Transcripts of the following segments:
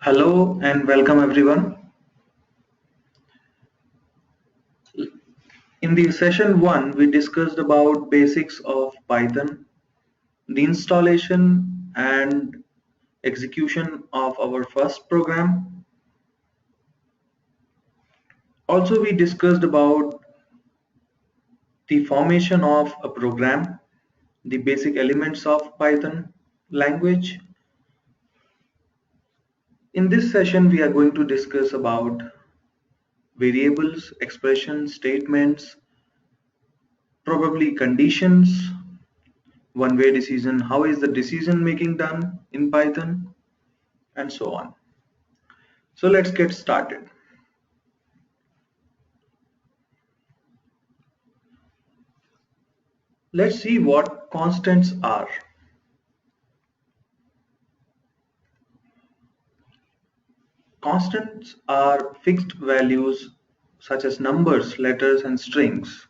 Hello and welcome everyone. In the session 1, we discussed about basics of Python, the installation and execution of our first program. Also, we discussed about the formation of a program, the basic elements of Python language. In this session, we are going to discuss about variables, expressions, statements, probably conditions, one-way decision, how is the decision making done in Python, and so on. So let's get started. Let's see what constants are. Constants are fixed values such as numbers, letters, and strings.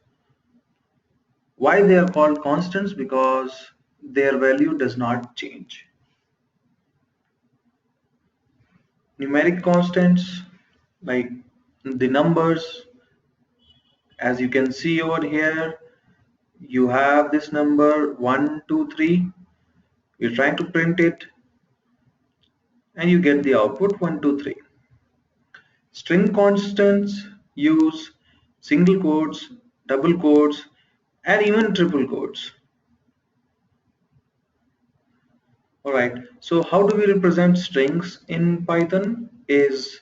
Why they are called constants? Because their value does not change. Numeric constants, like the numbers, as you can see over here, you have this number 1, 2, 3. You're trying to print it and you get the output 1, 2, 3. String constants use single quotes, double quotes, and even triple quotes. Alright, so how do we represent strings in Python? Is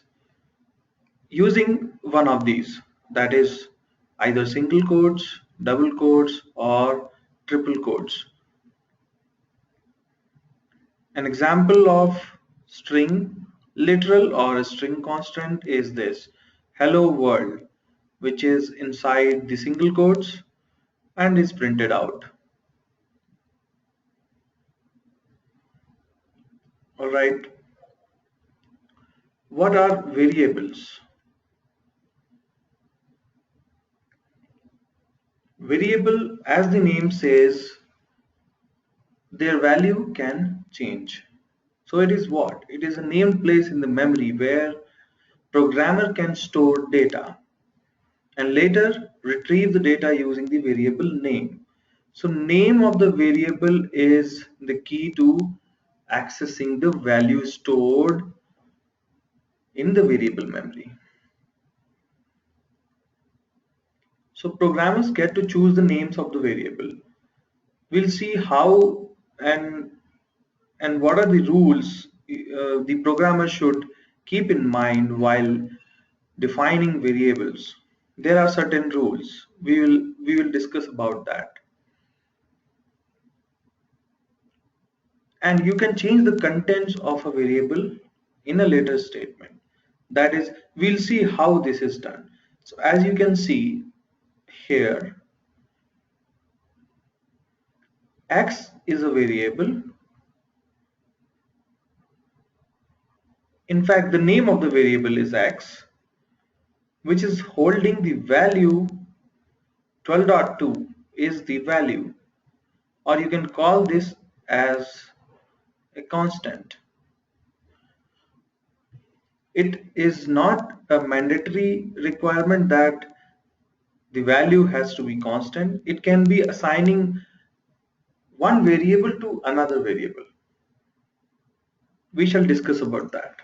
using one of these, that is either single quotes, double quotes, or triple quotes. An example of string literal or a string constant is this hello world, which is inside the single quotes and is printed out. Alright, what are variables? Variable, as the name says, their value can change. So it is what? It is a named place in the memory where programmer can store data and later retrieve the data using the variable name. So name of the variable is the key to accessing the value stored in the variable memory. So programmers get to choose the names of the variable. We'll see how and what are the rules the programmer should keep in mind while defining variables. There are certain rules. We will discuss about that. And you can change the contents of a variable in a later statement. That is, we'll see how this is done. So as you can see here, x is a variable. In fact, the name of the variable is x, which is holding the value 12.2 is the value, or you can call this as a constant. It is not a mandatory requirement that the value has to be constant. It can be assigning one variable to another variable. We shall discuss about that.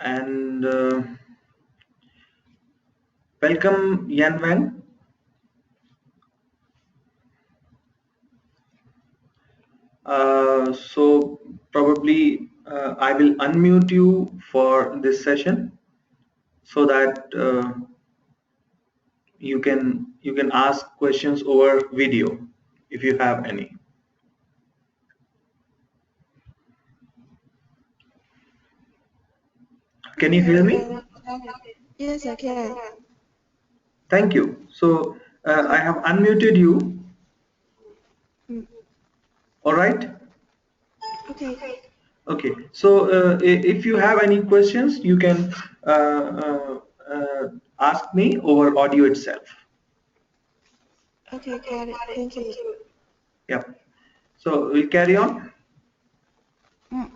And welcome Yan Wang. So probably I will unmute you for this session so that you can ask questions over video if you have any. Can you hear me? Yes, I can. Thank you. So I have unmuted you. All right. Okay. Okay, so if you have any questions, you can ask me over audio itself. Okay, got it. Thank you. Yep. So we'll carry on. Mm.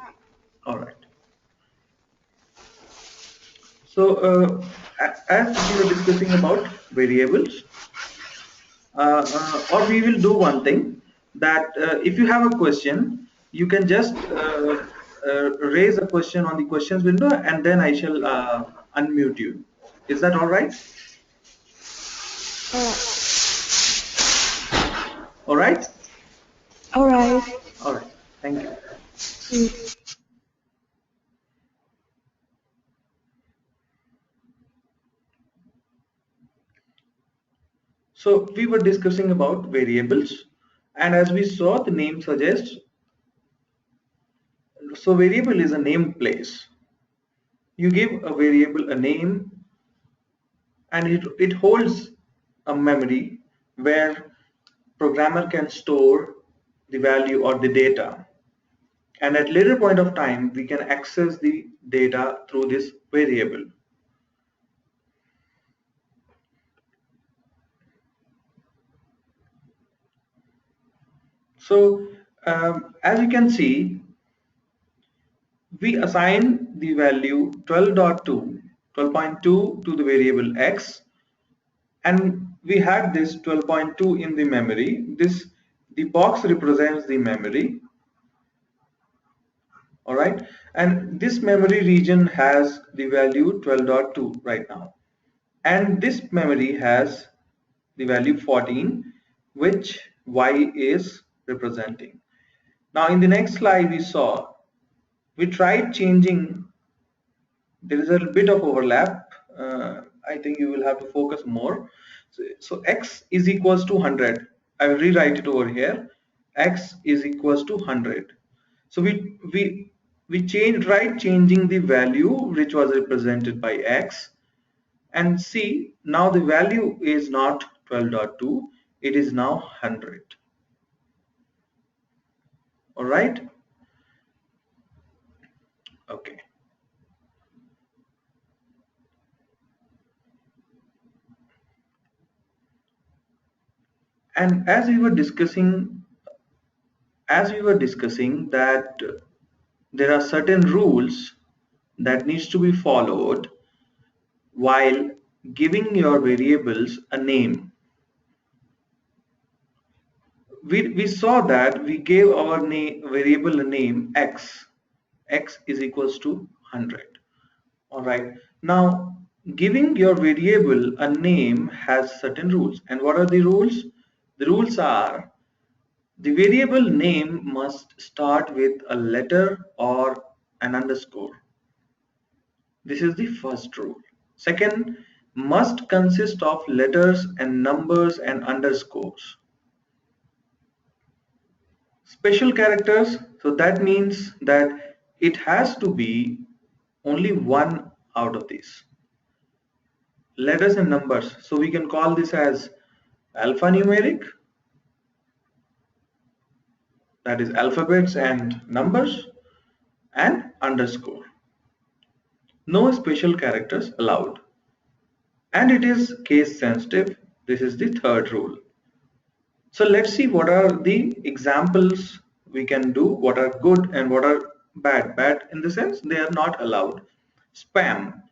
All right. So as we were discussing about variables, or we will do one thing that if you have a question, you can just raise a question on the questions window, and then I shall unmute you. Is that all right? All right. All right. All right. All right. Thank you. Mm. So we were discussing about variables, and as we saw, the name suggests. So variable is a named place. You give a variable a name, and it holds a memory where programmer can store the value or the data, and at later point of time we can access the data through this variable. So as you can see, we assign the value 12.2 to the variable x, and we had this 12.2 in the memory. The box represents the memory. All right, and this memory region has the value 12.2 right now, and this memory has the value 14, which y is representing. Now in the next slide we saw, we tried changing. There is a bit of overlap. I think you will have to focus more. So x is equals to 100. I will rewrite it over here. X is equals to 100. So we tried changing the value which was represented by x, and see now the value is not 12.2, it is now 100. All right. Okay. And as we were discussing that there are certain rules that needs to be followed while giving your variables a name. We saw that we gave our variable a name x. X is equals to 100. All right. Now, giving your variable a name has certain rules. And what are the rules? The rules are, the variable name must start with a letter or an underscore. This is the first rule. Second, must consist of letters and numbers and underscores. Special characters, so that means that it has to be only one out of these. Letters and numbers, so we can call this as alphanumeric, that is alphabets and numbers, and underscore. No special characters allowed. And it is case sensitive. This is the third rule. So let's see what are the examples we can do, what are good and what are bad. Bad in the sense they are not allowed. Spam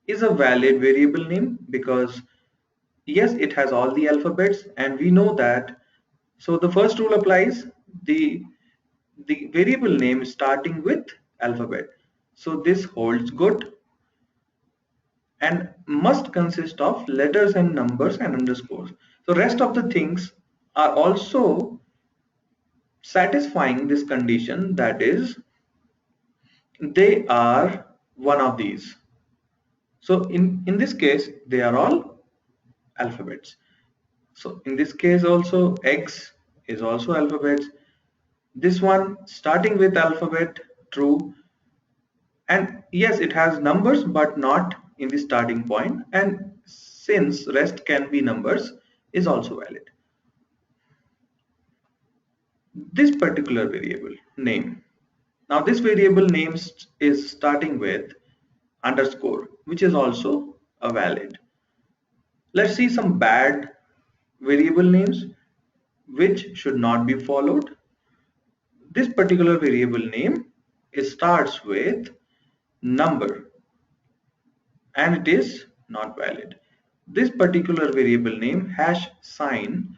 is a valid variable name because yes, it has all the alphabets and we know that. So the first rule applies, the variable name starting with alphabet. So this holds good, and must consist of letters and numbers and underscores. So rest of the things are also satisfying this condition, that is they are one of these. So in this case they are all alphabets. So in this case also x is also alphabets. This one starting with alphabet, true, and yes it has numbers but not in the starting point, and since rest can be numbers is also valid. This particular variable name, Now this variable name is starting with underscore, which is also a valid. Let's see some bad variable names which should not be followed. This particular variable name, it starts with number and it is not valid. This particular variable name hash sign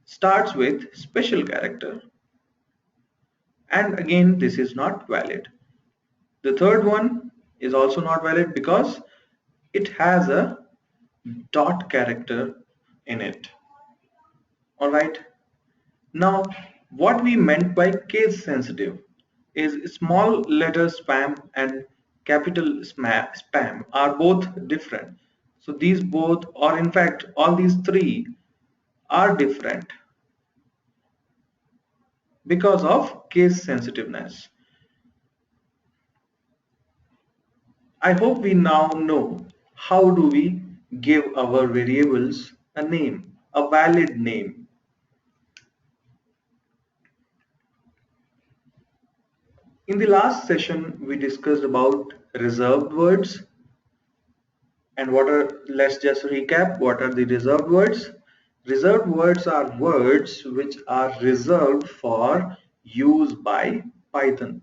starts with special character and again this is not valid. The third one is also not valid because it has a dot character in it. Alright. Now what we meant by case sensitive is small letter spam and capital spam are both different. So these both, or in fact all these three, are different because of case sensitiveness. I hope we now know how do we give our variables a name, a valid name. In the last session we discussed about reserved words and let's just recap what are the reserved words. Reserved words are words which are reserved for use by Python.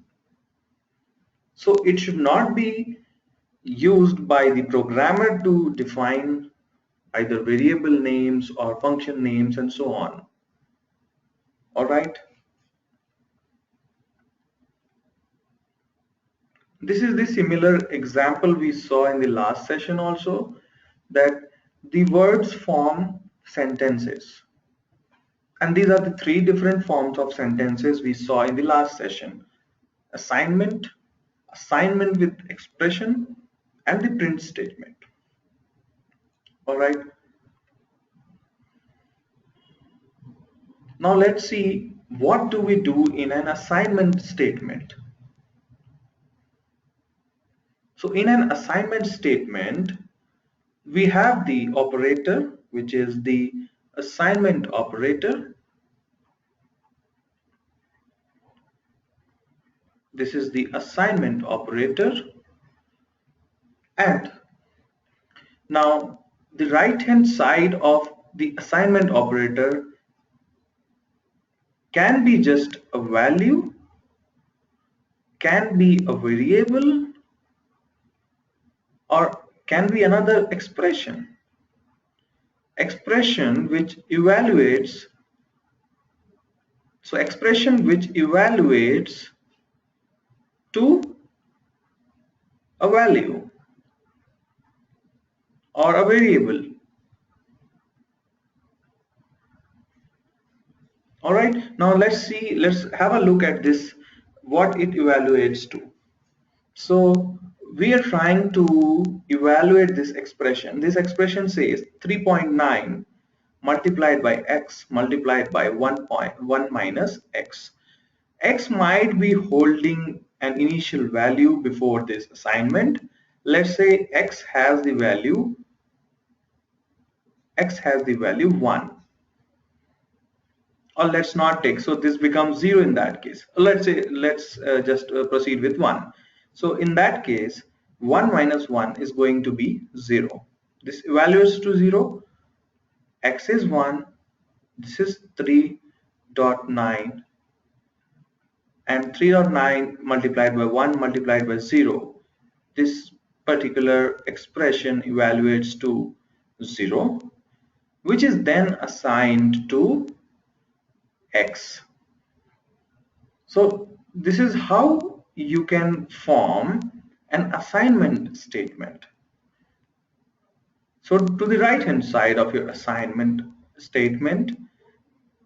So it should not be used by the programmer to define either variable names or function names and so on. Alright. This is the similar example we saw in the last session also, that the words form sentences. And these are the three different forms of sentences we saw in the last session. Assignment, assignment with expression, and the print statement. Alright. Now let's see what do we do in an assignment statement. So in an assignment statement, we have the operator, which is the assignment operator. This is the assignment operator. And now the right hand side of the assignment operator can be just a value, can be a variable, or can be another expression. Expression which evaluates, so expression which evaluates to a value or a variable. All right, now let's have a look at this, what it evaluates to. So we are trying to evaluate this expression. This expression says 3.9 multiplied by x multiplied by 1.1 minus x. X might be holding an initial value before this assignment. Let's say x has the value 1, or let's not take, so this becomes 0 in that case. Let's just proceed with 1. So in that case 1 minus 1 is going to be 0. This evaluates to 0. X is 1, this is 3.9, and 3.9 multiplied by 1 multiplied by 0, this particular expression evaluates to 0, which is then assigned to x. So this is how you can form an assignment statement. So to the right hand side of your assignment statement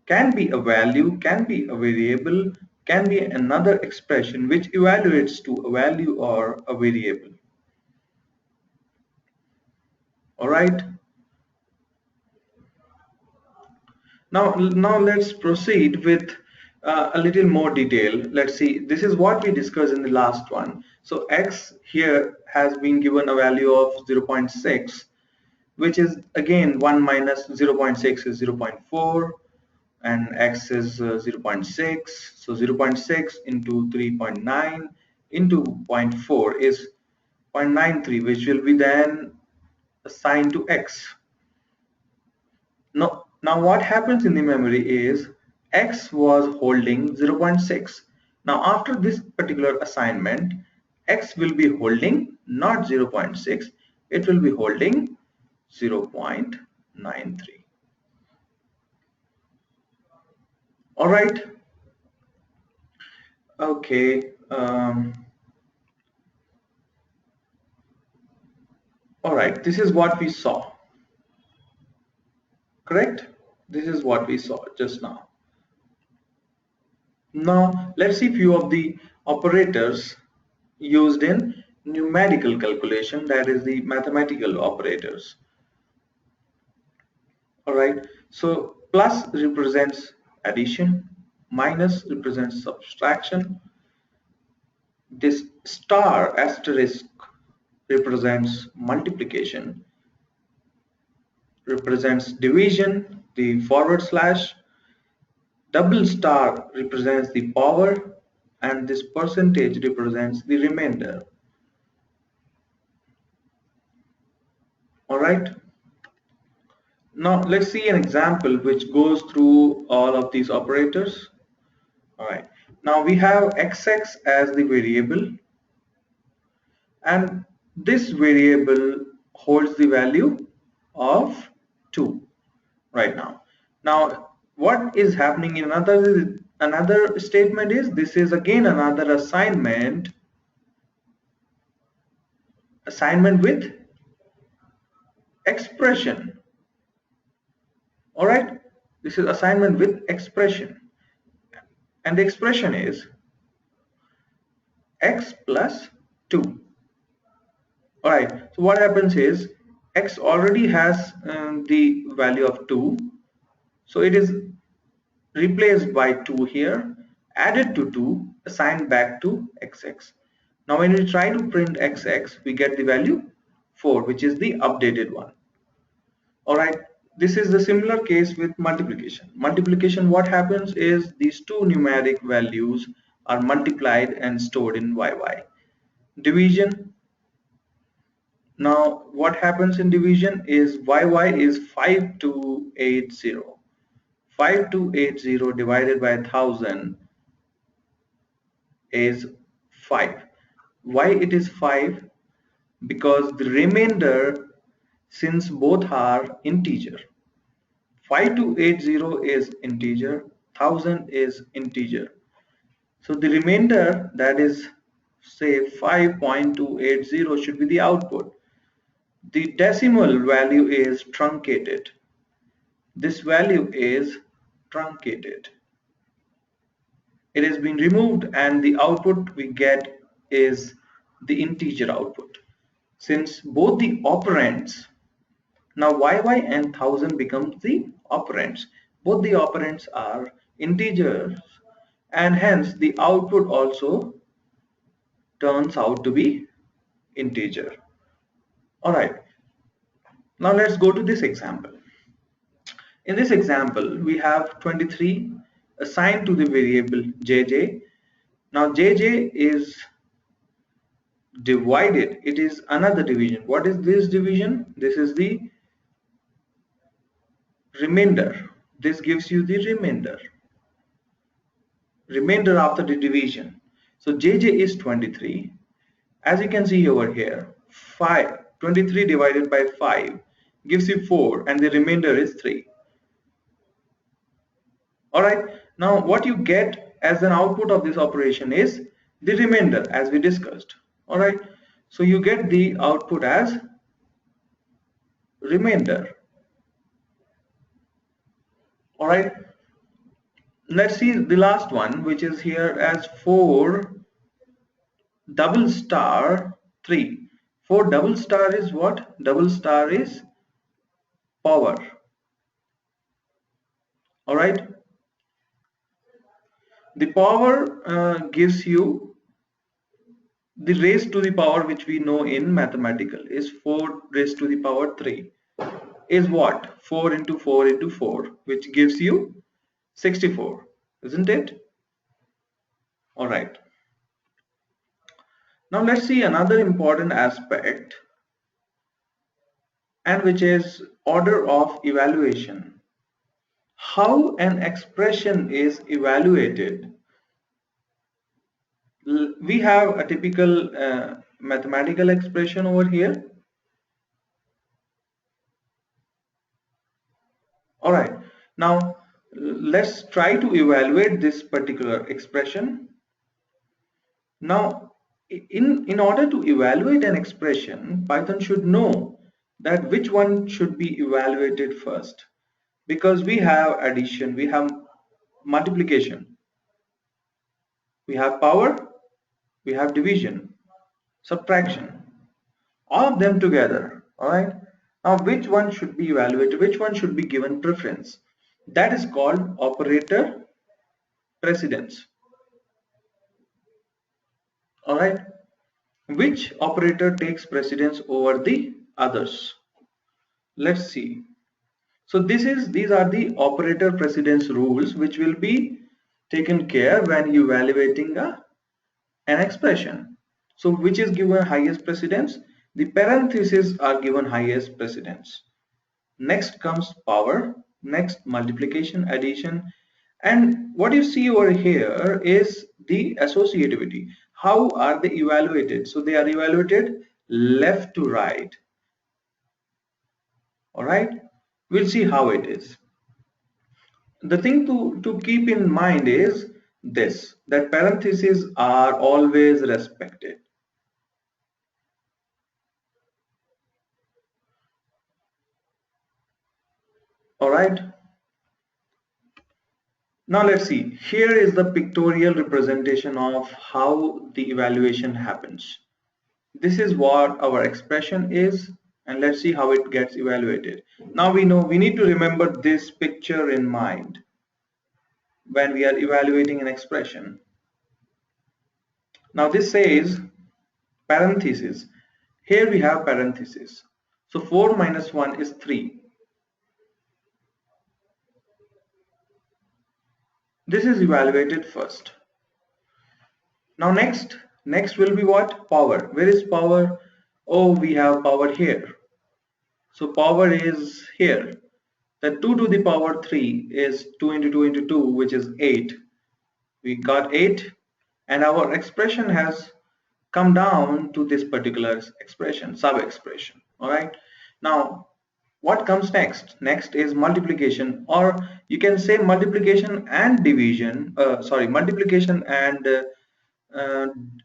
can be a value, can be a variable, can be another expression which evaluates to a value or a variable. All right. Now let's proceed with a little more detail. Let's see, this is what we discussed in the last one. So x here has been given a value of 0.6, which is again 1 minus 0.6 is 0.4, and x is 0.6. So 0.6 into 3.9 into zero point 0.4 is 0.93, which will be then assigned to x. Now what happens in the memory is x was holding 0.6. Now after this particular assignment, x will be holding not 0.6, it will be holding 0.93. All right. Okay. All right. This is what we saw. Correct? This is what we saw just now. Now let's see few of the operators used in numerical calculation, that is the mathematical operators. All right. So plus represents addition, minus represents subtraction. This star asterisk represents multiplication, represents division, the forward slash, double star represents the power, and this percentage represents the remainder. All right. Now let's see an example which goes through all of these operators. All right. Now we have xx as the variable, and this variable holds the value of 2 right now. Now what is happening in another statement is this is again another assignment with expression. All right, this is assignment with expression, and the expression is x plus 2. All right, so what happens is x already has the value of 2, so it is replaced by 2 here, added to 2, assigned back to xx. Now when we try to print xx, we get the value 4, which is the updated one. All right, this is the similar case with multiplication. Multiplication, what happens is these two numeric values are multiplied and stored in yy. Division, now what happens in division is yy is 5280. 5280 divided by 1000 is 5. Why it is 5? Because the remainder, since both are integer, 5280 is integer, 1000 is integer. So the remainder, that is say 5.280, should be the output. The decimal value is truncated. This value is truncated. It has been removed and the output we get is the integer output. Since both the operands, now yy and 1000 becomes the operands. Both the operands are integers, and hence the output also turns out to be integer. All right, now let's go to this example. In this example, we have 23 assigned to the variable jj. Now jj is divided, it is another division. What is this division? This is the remainder. This gives you the remainder after the division. So jj is 23. As you can see over here, 23 divided by 5 gives you 4, and the remainder is 3. All right, now what you get as an output of this operation is the remainder, as we discussed. All right, so you get the output as remainder. All right, let's see the last one, which is here as 4 double star 3. 4 double star is what? Double star is power. All right, the power gives you the raised to the power, which we know in mathematical is 4 raised to the power 3 is what? 4 into 4 into 4, which gives you 64, isn't it? All right. Now let's see another important aspect, and which is order of evaluation. How an expression is evaluated. We have a typical mathematical expression over here. All right. Now let's try to evaluate this particular expression. Now, in order to evaluate an expression, Python should know that which one should be evaluated first, because we have addition, we have multiplication, we have power, we have division, subtraction, all of them together. All right. Now, which one should be evaluated? Which one should be given preference? That is called operator precedence. All right. Which operator takes precedence over the others? Let's see. So these are the operator precedence rules which will be taken care when evaluating an expression. So which is given highest precedence? The parentheses are given highest precedence. Next comes power, next multiplication, addition, and what you see over here is the associativity. How are they evaluated? So they are evaluated left to right. All right, we'll see how it is. The thing to keep in mind is this, that parentheses are always respected. All right. Now let's see. Here is the pictorial representation of how the evaluation happens. This is what our expression is, and let's see how it gets evaluated. Now we know we need to remember this picture in mind when we are evaluating an expression. Now this says parentheses. Here we have parentheses. So 4 minus 1 is 3. This is evaluated first. Now next will be what? Power. Where is power? Oh, we have power here. So power is here. The 2 to the power 3 is 2 into 2 into 2, which is 8. We got 8, and our expression has come down to this particular expression, sub-expression. All right. Now, what comes next? Next is multiplication, or you can say multiplication and division. Multiplication and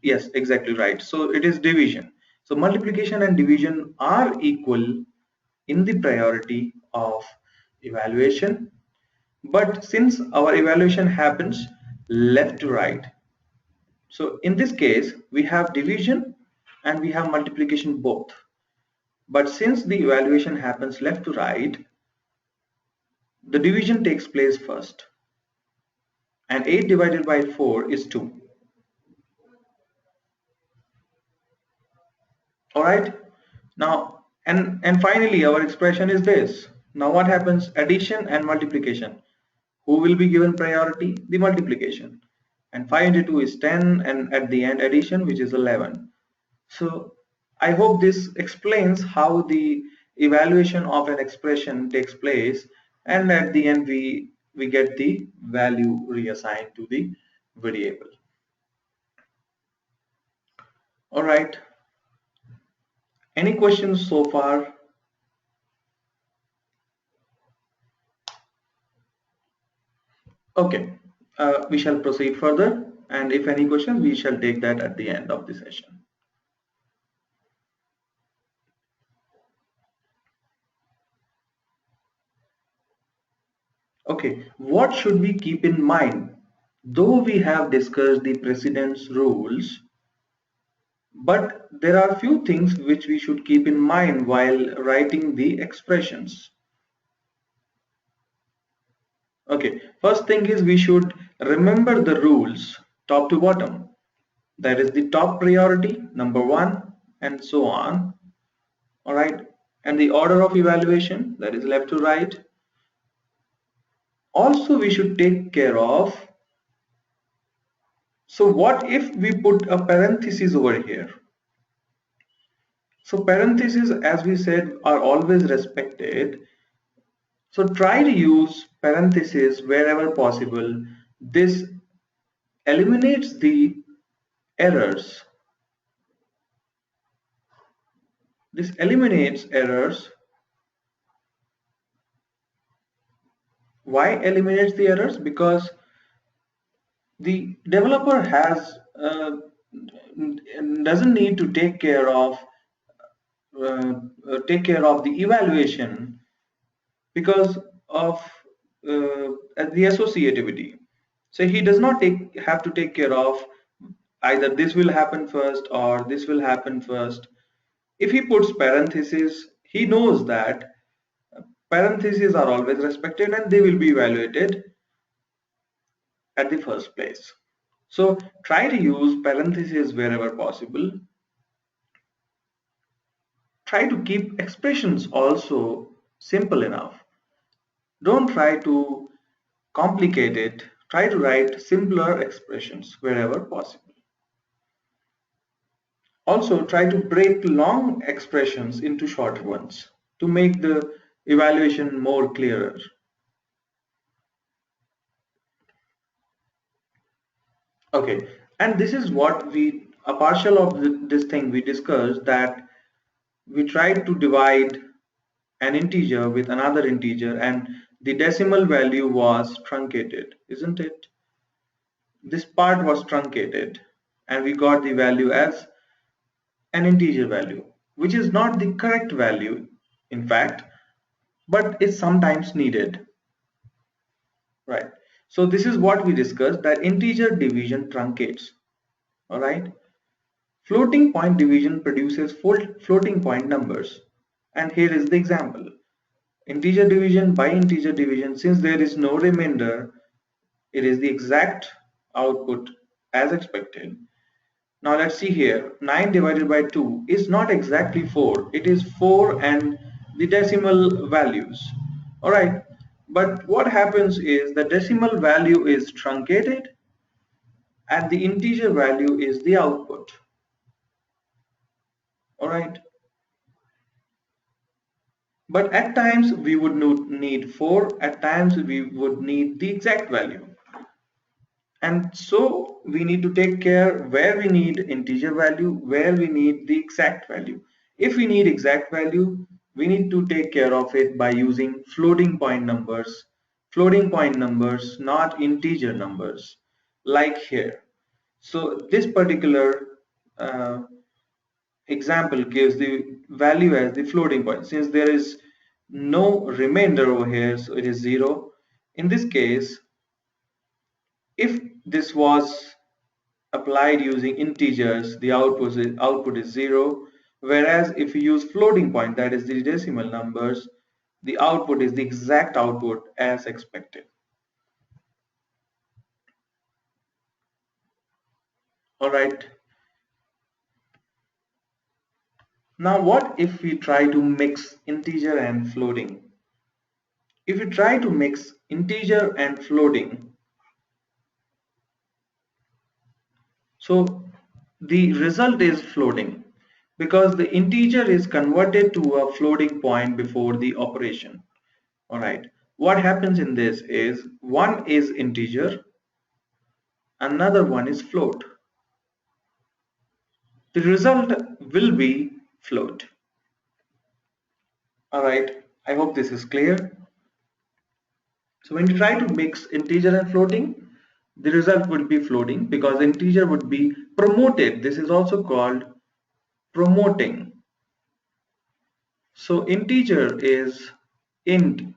yes, exactly right. So it is division. So multiplication and division are equal in the priority of evaluation, but since our evaluation happens left to right, so in this case we have division and we have multiplication both, but since the evaluation happens left to right, the division takes place first, and 8 divided by 4 is 2. All right. Now and finally our expression is this. Now what happens? Addition and multiplication. Who will be given priority? The multiplication. And 5 into 2 is 10, and at the end addition, which is 11. So I hope this explains how the evaluation of an expression takes place, and at the end we get the value reassigned to the variable. All right. Any questions so far? Okay, we shall proceed further, and if any questions, we shall take that at the end of the session. Okay, what should we keep in mind? Though we have discussed the precedence rules, but there are few things which we should keep in mind while writing the expressions. Okay, first thing is we should remember the rules top to bottom. That is the top priority, number one, and so on. All right, and the order of evaluation, that is left to right. Also, we should take care of, so what if we put a parenthesis over here? So parentheses, as we said, are always respected. So try to use parentheses wherever possible. This eliminates the errors. This eliminates errors. Why eliminates the errors? Because the developer doesn't need to take care of the evaluation because of the associativity. So he does not have to take care of either this will happen first or this will happen first. If he puts parentheses, he knows that parentheses are always respected and they will be evaluated at the first place. So try to use parentheses wherever possible. Try to keep expressions also simple enough. Don't try to complicate it. Try to write simpler expressions wherever possible. Also, try to break long expressions into shorter ones to make the evaluation more clearer. Okay, and this is what a partial of this thing we discussed, that we tried to divide an integer with another integer and the decimal value was truncated, isn't it? This part was truncated and we got the value as an integer value, which is not the correct value, in fact, but is sometimes needed, right? So this is what we discussed, that integer division truncates, all right? Floating point division produces floating point numbers. And here is the example. Integer division by integer division, since there is no remainder, it is the exact output as expected. Now let's see here, 9 divided by 2 is not exactly 4, it is 4 and the decimal values. Alright, but what happens is the decimal value is truncated and the integer value is the output. Alright, but at times we would need 4, at times we would need the exact value. And so we need to take care where we need integer value, where we need the exact value. If we need exact value, we need to take care of it by using floating point numbers. Floating point numbers, not integer numbers, like here. So this particular uh, example gives the value as the floating point. Since there is no remainder over here, so it is 0. In this case, if this was applied using integers, the output is 0. Whereas if you use floating point, that is the decimal numbers, the output is the exact output as expected. All right. Now what if we try to mix integer and floating? If you try to mix integer and floating, so the result is floating because the integer is converted to a floating point before the operation. All right. What happens in this is one is integer, another one is float. The result will be float. All right. I hope this is clear. So when you try to mix integer and floating, the result would be floating because integer would be promoted. This is also called promoting. So int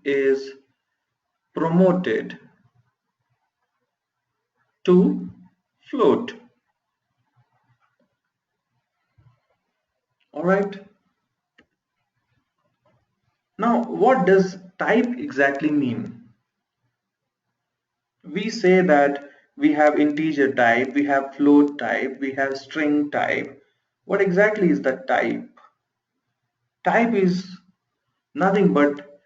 is promoted to float. All right. Now, what does type exactly mean? We say that we have integer type, we have float type, we have string type. What exactly is the type? Type is nothing but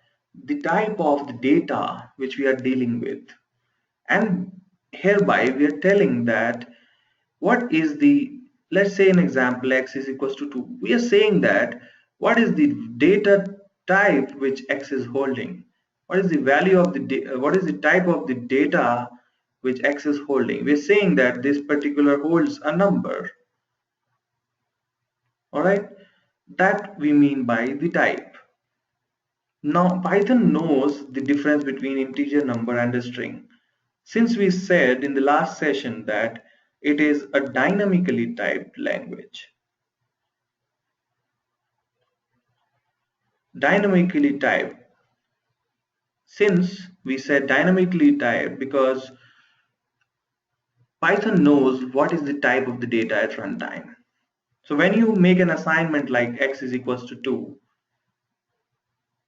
the type of the data which we are dealing with, and hereby we are telling that what is the, let's say an example, x is equals to 2. We are saying that what is the data type which x is holding, what is the value of the what is the type of the data which x is holding. We're saying that this particular holds a number. All right, that we mean by the type. Now Python knows the difference between integer, number and a string. Since we said in the last session that it is a dynamically typed language. Dynamically typed. Since we said dynamically typed because Python knows what is the type of the data at runtime. So when you make an assignment like x is equals to 2,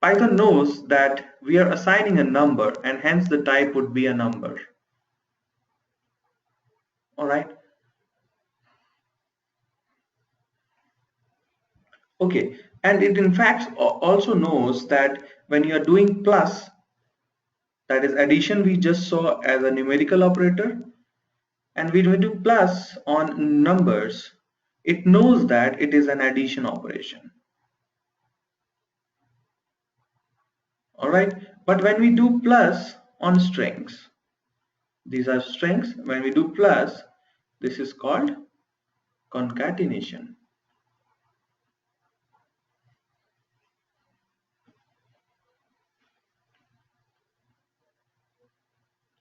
Python knows that we are assigning a number and hence the type would be a number. All right. Okay. And it in fact also knows that when you are doing plus, that is addition we just saw as a numerical operator, and when we do plus on numbers, it knows that it is an addition operation. All right. But when we do plus on strings, these are strings. When we do plus, this is called concatenation.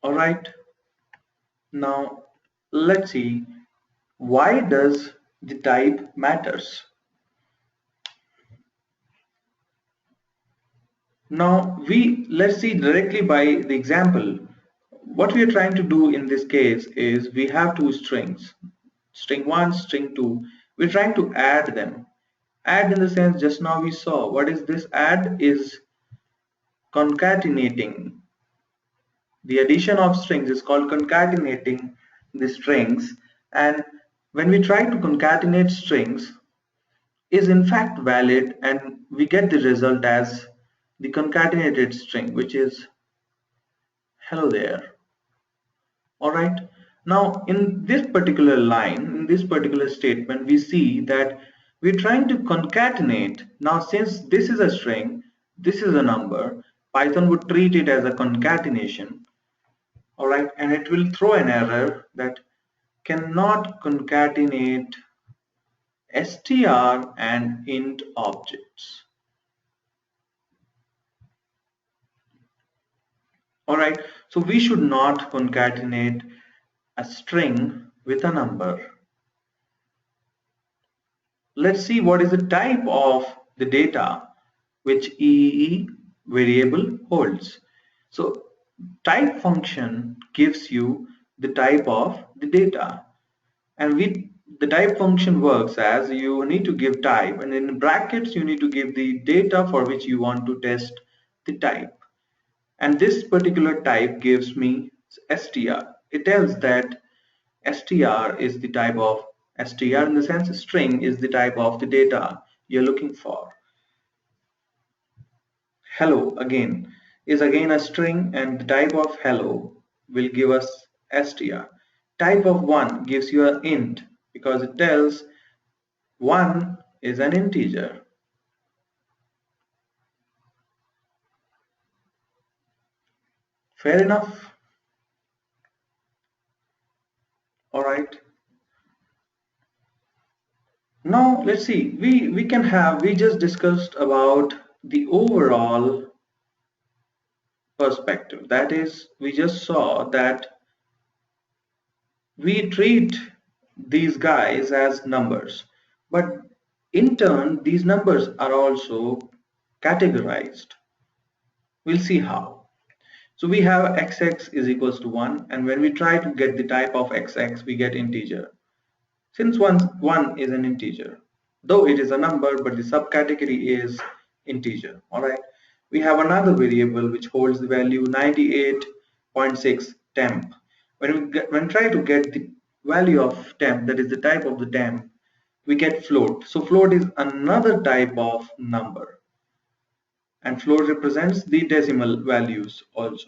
All right. Now let's see, why does the type matters? Now let's see directly by the example. What we are trying to do in this case is we have two strings, string 1, string 2. We're trying to add them. Add in the sense just now we saw. What is this add? Is concatenating. The addition of strings is called concatenating the strings, and when we try to concatenate strings is in fact valid, and we get the result as the concatenated string, which is hello there. All right. Now in this particular line, in this particular statement, we see that we're trying to concatenate. Now since this is a string, this is a number, Python would treat it as a concatenation. All right, and it will throw an error that cannot concatenate str and int objects. All right, so we should not concatenate a string with a number. Let's see what is the type of the data which EE variable holds. So type function gives you the type of the data, and the type function works as you need to give type, and in brackets you need to give the data for which you want to test the type, and this particular type gives me str. It tells that str is the type of str, in the sense string is the type of the data you're looking for. Hello again is again a string, and the type of hello will give us str. Type of 1 gives you an int because it tells 1 is an integer. Fair enough. All right. Now let's see. We just discussed about the overall perspective. That is, we just saw that we treat these guys as numbers, but in turn these numbers are also categorized. We'll see how. So we have xx is equals to 1, and when we try to get the type of xx, we get integer. Since 1 is an integer, though it is a number, but the subcategory is integer. All right. We have another variable which holds the value 98.6 temp. When we try to get the value of temp, that is the type of the temp, we get float. So float is another type of number. and float represents the decimal values also.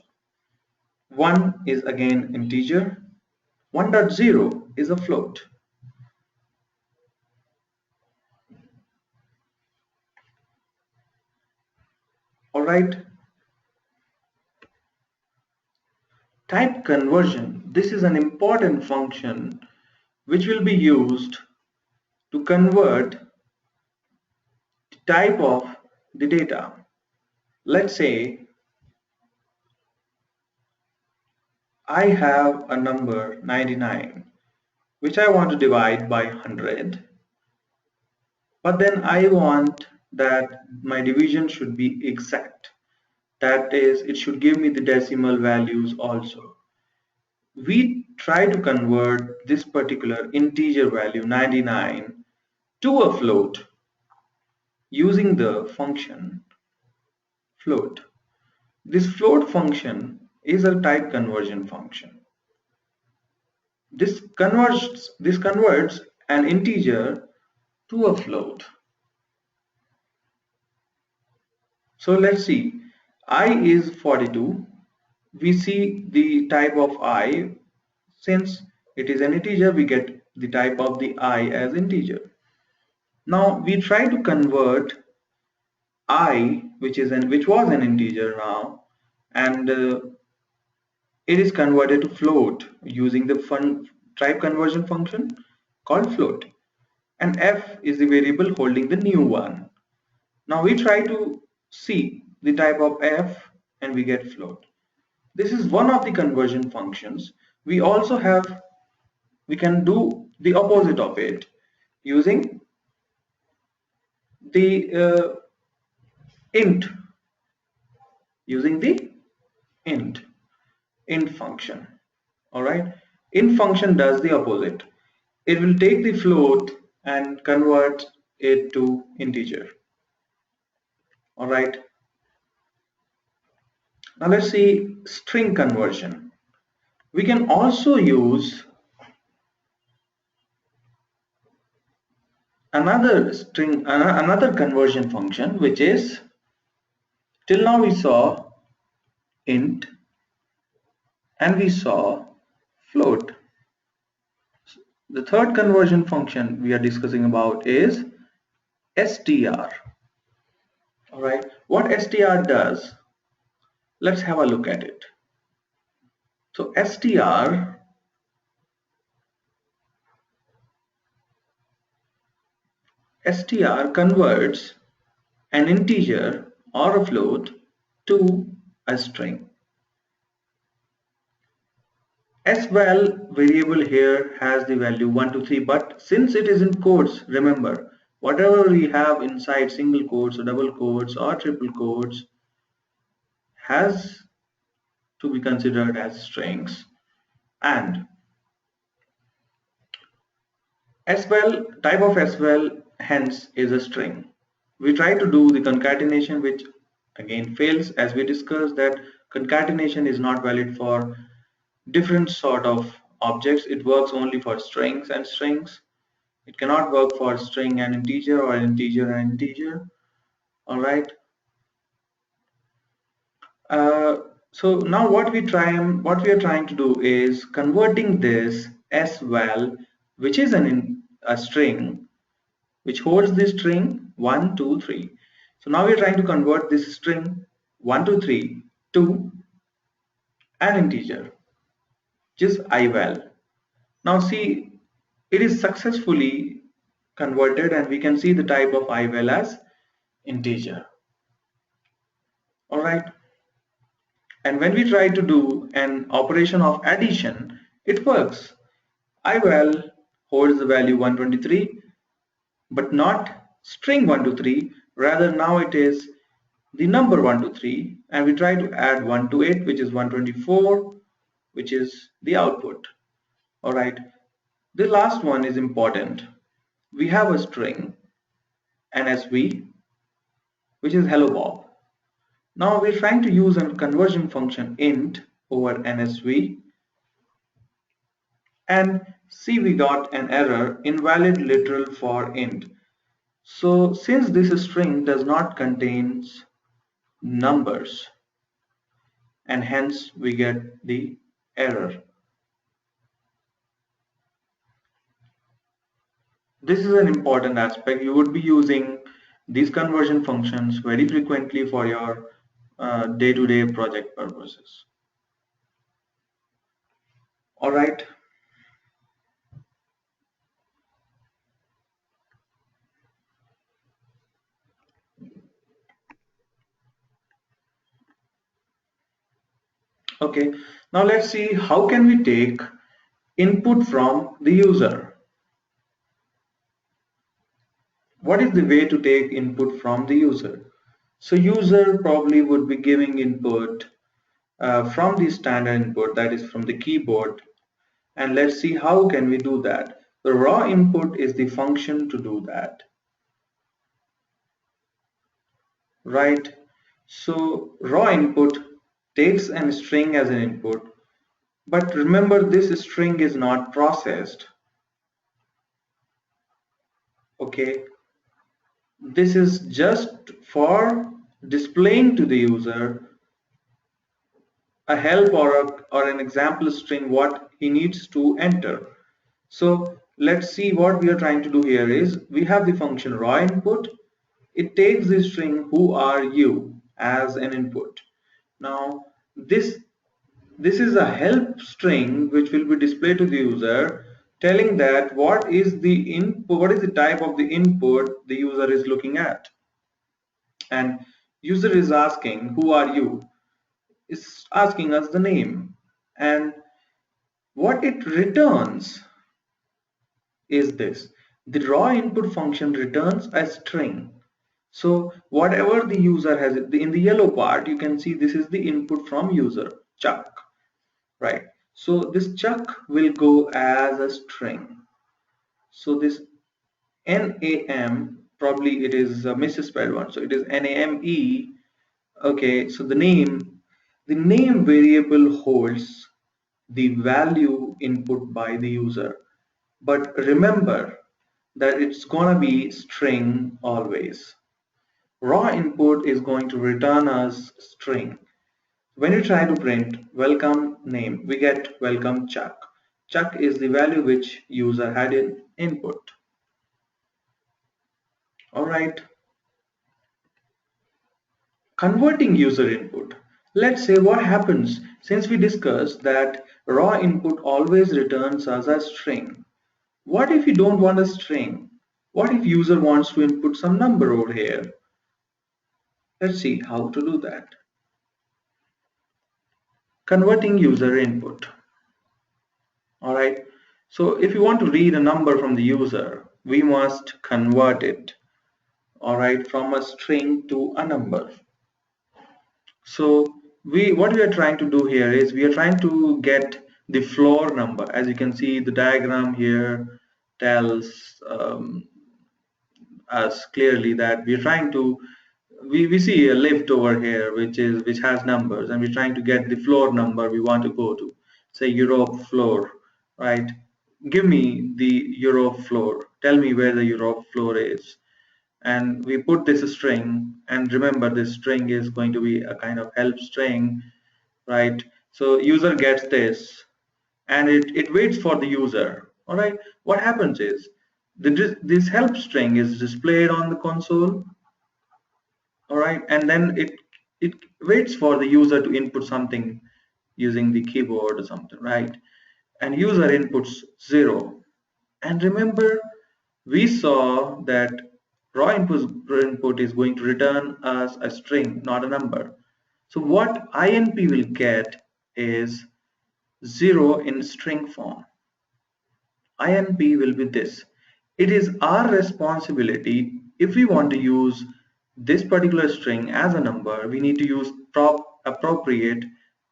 1 is again integer. 1.0 is a float. Alright, type conversion. This is an important function which will be used to convert the type of the data. Let's say I have a number 99 which I want to divide by 100, but then I want that my division should be exact. That is, it should give me the decimal values also. We try to convert this particular integer value 99 to a float using the function float. This float function is a type conversion function. This converts an integer to a float. So let's see, I is 42. We see the type of I. Since it is an integer, we get the type of the I as integer. Now we try to convert I, which was an integer now, and it is converted to float using the type conversion function called float. And f is the variable holding the new one. Now we try to see the type of f and we get float. This is one of the conversion functions. We can do the opposite of it using the int using the int int function. All right, int function does the opposite. It will take the float and convert it to integer. All right, now let's see string conversion. We can also use another conversion function, which is, till now we saw int and we saw float. The third conversion function we are discussing about is str. All right, what str does, let's have a look at it. So str converts an integer or a float to a string. As well, variable here has the value 1, 2, 3, but since it is in quotes, remember, whatever we have inside single quotes or double quotes or triple quotes has to be considered as strings. And as well, type of as well hence is a string. We try to do the concatenation, which again fails, as we discussed that concatenation is not valid for different sort of objects. It works only for strings and strings. It cannot work for string and integer or integer and integer. All right. So now what we are trying to do is converting this as well, which is a string, which holds the string 1, 2, 3. So now we are trying to convert this string 1, 2, 3 to an integer, which is ival. Now see, it is successfully converted and we can see the type of ival as integer. All right. And when we try to do an operation of addition, it works. Ival holds the value 123, but not string 123. Rather, now it is the number 123, and we try to add 1 to it, which is 124, which is the output. All right. The last one is important. We have a string NSV, which is hello Bob. Now we're trying to use a conversion function int over NSV, and see, we got an error, invalid literal for int. So since this string does not contains numbers, and hence we get the error. This is an important aspect. You would be using these conversion functions very frequently for your day-to-day project purposes. All right. Okay. Now let's see how can we take input from the user. What is the way to take input from the user? So user probably would be giving input from the standard input, that is from the keyboard, and let's see how can we do that. The raw input is the function to do that, right? So raw input takes a string as an input, but remember this string is not processed. Okay, this is just for displaying to the user a help or an example string what he needs to enter. So let's see what we are trying to do here is we have the function raw input. It takes the string who are you as an input. Now this is a help string which will be displayed to the user telling that what is the input, what is the type of the input the user is looking at. And user is asking who are you, is asking us the name, and what it returns is this. The raw input function returns a string. So whatever the user has, in the yellow part you can see this is the input from user, Chuck, right? So this Chuck will go as a string. So this NAM, probably it is a misspelled one, so it is NAME. Okay, so the name variable holds the value input by the user, but remember that it's gonna be string always. Raw input is going to return us string. When you try to print welcome name, we get welcome Chuck. Chuck is the value which user had in input. All right. Converting user input. Let's say what happens since we discussed that raw input always returns us a string. What if you don't want a string? What if user wants to input some number over here? Let's see how to do that. Converting user input. All right. So if you want to read a number from the user, we must convert it, all right, from a string to a number. So what we are trying to do here is we are trying to get the floor number. As you can see, the diagram here tells us clearly that we're trying to we see a lift over here which has numbers, and we're trying to get the floor number we want to go to, say Europe floor, right? Give me the Europe floor, tell me where the Europe floor is, and we put this string, and remember this string is going to be a kind of help string, right? So user gets this, and it waits for the user. All right, what happens is this help string is displayed on the console, all right, and then it waits for the user to input something using the keyboard or something, right? And user inputs 0. And remember we saw that raw input is going to return us a string, not a number. So what INP will get is 0 in string form. INP will be this. It is our responsibility, if we want to use this particular string as a number, we need to use appropriate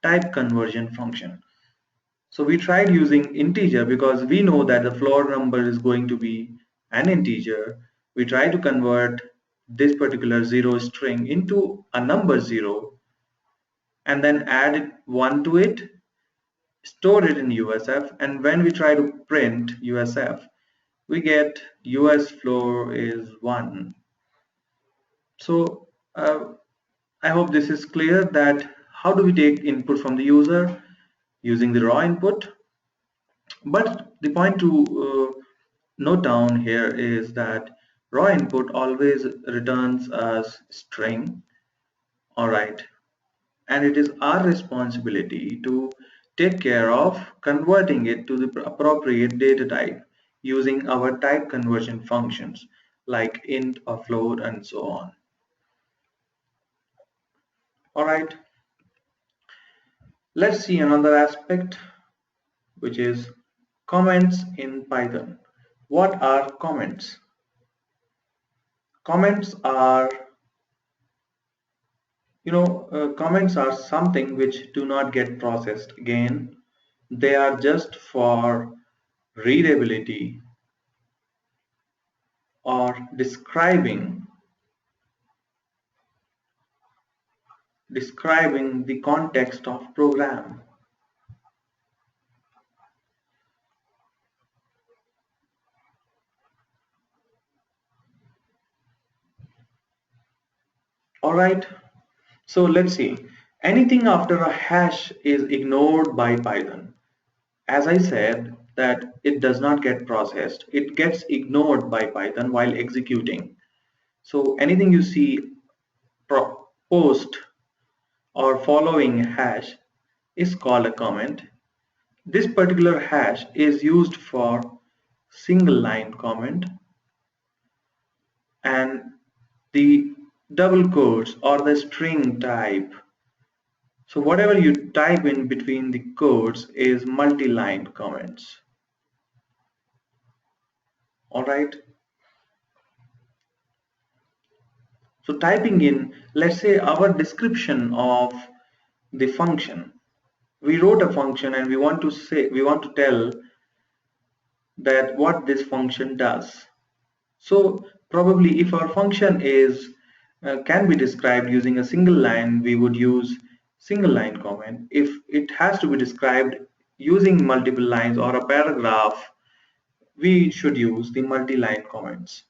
type conversion function. So we tried using integer because we know that the floor number is going to be an integer. We try to convert this particular 0 string into a number 0 and then add 1 to it, store it in USF, and when we try to print USF, we get US floor is 1. So I hope this is clear that how do we take input from the user using the raw input. But the point to note down here is that raw input always returns as string, all right, and it is our responsibility to take care of converting it to the appropriate data type using our type conversion functions like int or float and so on. All right, let's see another aspect, which is comments in Python. What are comments? Comments are, comments are something which do not get processed again. They are just for readability or describing the context of program. All right, so let's see. Anything after a hash is ignored by Python. As I said, that it does not get processed, it gets ignored by Python while executing. So anything you see post or following hash is called a comment. This particular hash is used for single line comment, and the double quotes or the string type. So whatever you type in between the quotes is multi-line comments. All right. So typing in, let's say, our description of the function. We wrote a function and we want to tell that what this function does. So probably if our function is can be described using a single line, we would use single line comment. If it has to be described using multiple lines or a paragraph, we should use the multi-line comments.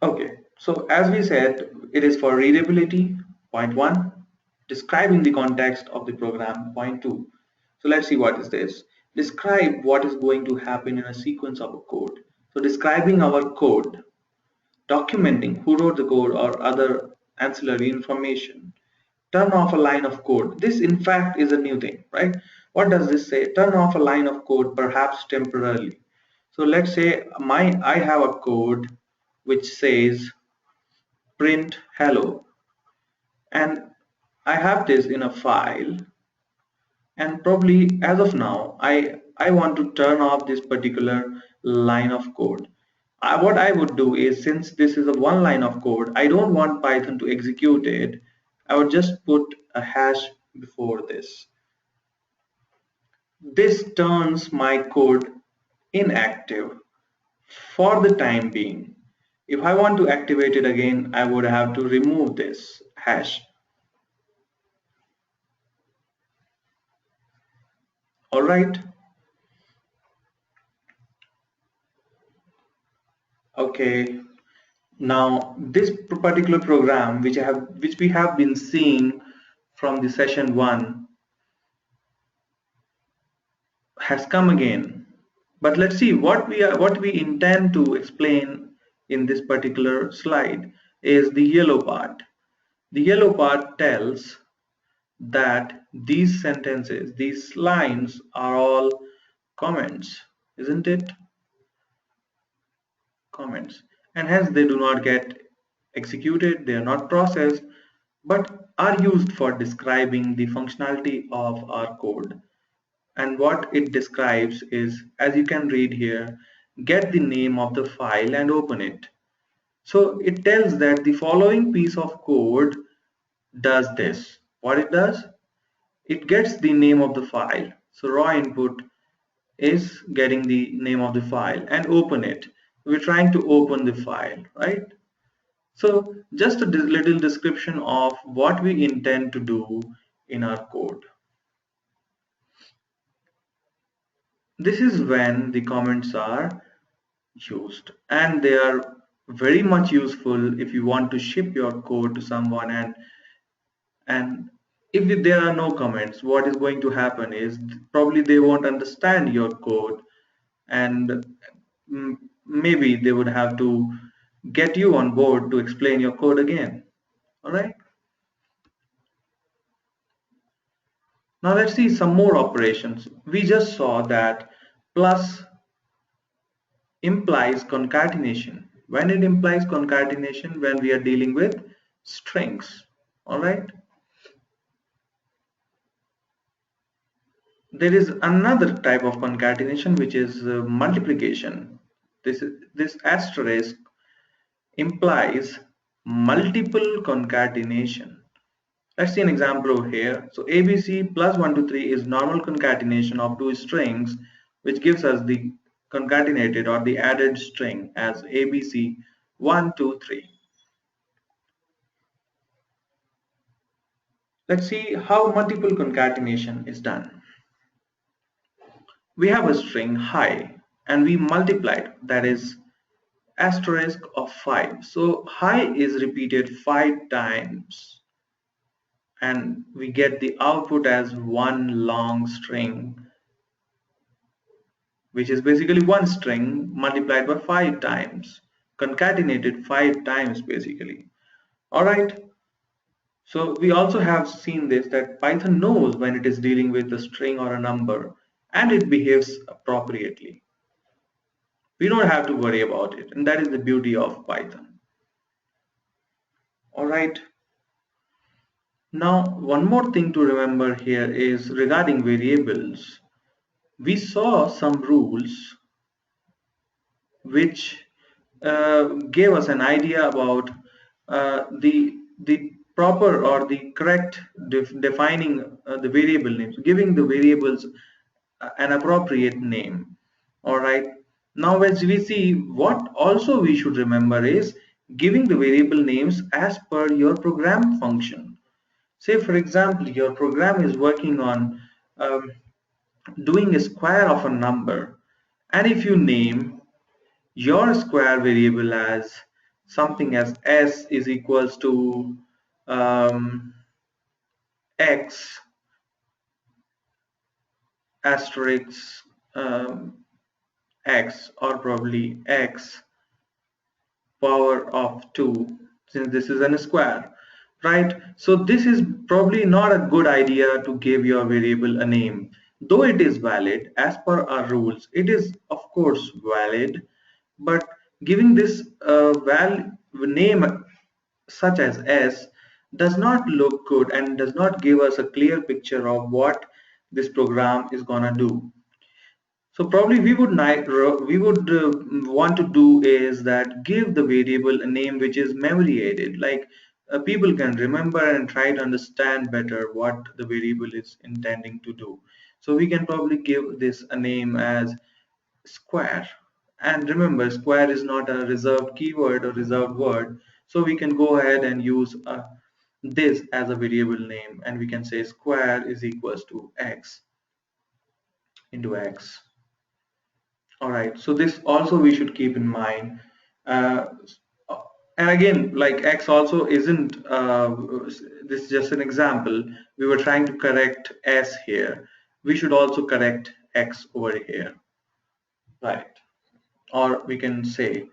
Okay, so as we said, it is for readability, point one, describing the context of the program, point two. So let's see what is this. Describe what is going to happen in a sequence of a code. So describing our code, documenting who wrote the code or other ancillary information. Turn off a line of code. This in fact is a new thing, right? What does this say? Turn off a line of code, perhaps temporarily. So let's say I have a code which says print hello, and I have this in a file, and probably as of now I want to turn off this particular line of code. What I would do is, since this is a one line of code, I don't want Python to execute it. I would just put a hash before this. This turns my code inactive for the time being. If I want to activate it again, I would have to remove this hash. All right. Okay. Now this particular program, which we have been seeing from the session one, has come again. But let's see what we intend to explain in this particular slide is the yellow part. The yellow part tells that these sentences, these lines are all comments, isn't it? Comments, and hence they do not get executed, they are not processed, but are used for describing the functionality of our code. And what it describes is, as you can read here, get the name of the file and open it. So it tells that the following piece of code does this. What it does? It gets the name of the file. So raw input is getting the name of the file and open it. We're trying to open the file, right? So just a little description of what we intend to do in our code. This is when the comments are used, and they are very much useful if you want to ship your code to someone, and if there are no comments, what is going to happen is probably they won't understand your code, and maybe they would have to get you on board to explain your code again. All right, now let's see some more operations. We just saw that plus implies concatenation. When it implies concatenation, when we are dealing with strings. All right, there is another type of concatenation, which is multiplication. This asterisk implies multiple concatenation. Let's see an example over here. So ABC plus 1 2 3 is normal concatenation of two strings, which gives us the concatenated or the added string as ABC 1 2 3. Let's see how multiple concatenation is done. We have a string hi and we multiplied, that is asterisk of 5. So hi is repeated 5 times and we get the output as one long string, which is basically one string multiplied by 5 times, concatenated 5 times basically. All right. So we also have seen this, that Python knows when it is dealing with a string or a number and it behaves appropriately. We don't have to worry about it, and that is the beauty of Python. All right. Now, one more thing to remember here is regarding variables. We saw some rules which gave us an idea about the proper or the correct defining the variable names, giving the variables an appropriate name. All right. Now, as we see, what also we should remember is giving the variable names as per your program function. Say, for example, your program is working on doing a square of a number, and if you name your square variable as something as s is equals to x asterisk um, x, or probably x power of 2, since this is a square, right? So this is probably not a good idea to give your variable a name, though it is valid as per our rules. It is of course valid, but giving this name such as s does not look good and does not give us a clear picture of what this program is gonna do. So probably we would want to do is that give the variable a name which is memory aided, like people can remember and try to understand better what the variable is intending to do. So we can probably give this a name as square, and remember, square is not a reserved keyword or reserved word, so we can go ahead and use this as a variable name, and we can say square is equals to x into x. All right, so this also we should keep in mind. Uh, and again, like x also isn't, this is just an example. We were trying to correct s here. We should also correct x over here, right? Or we can say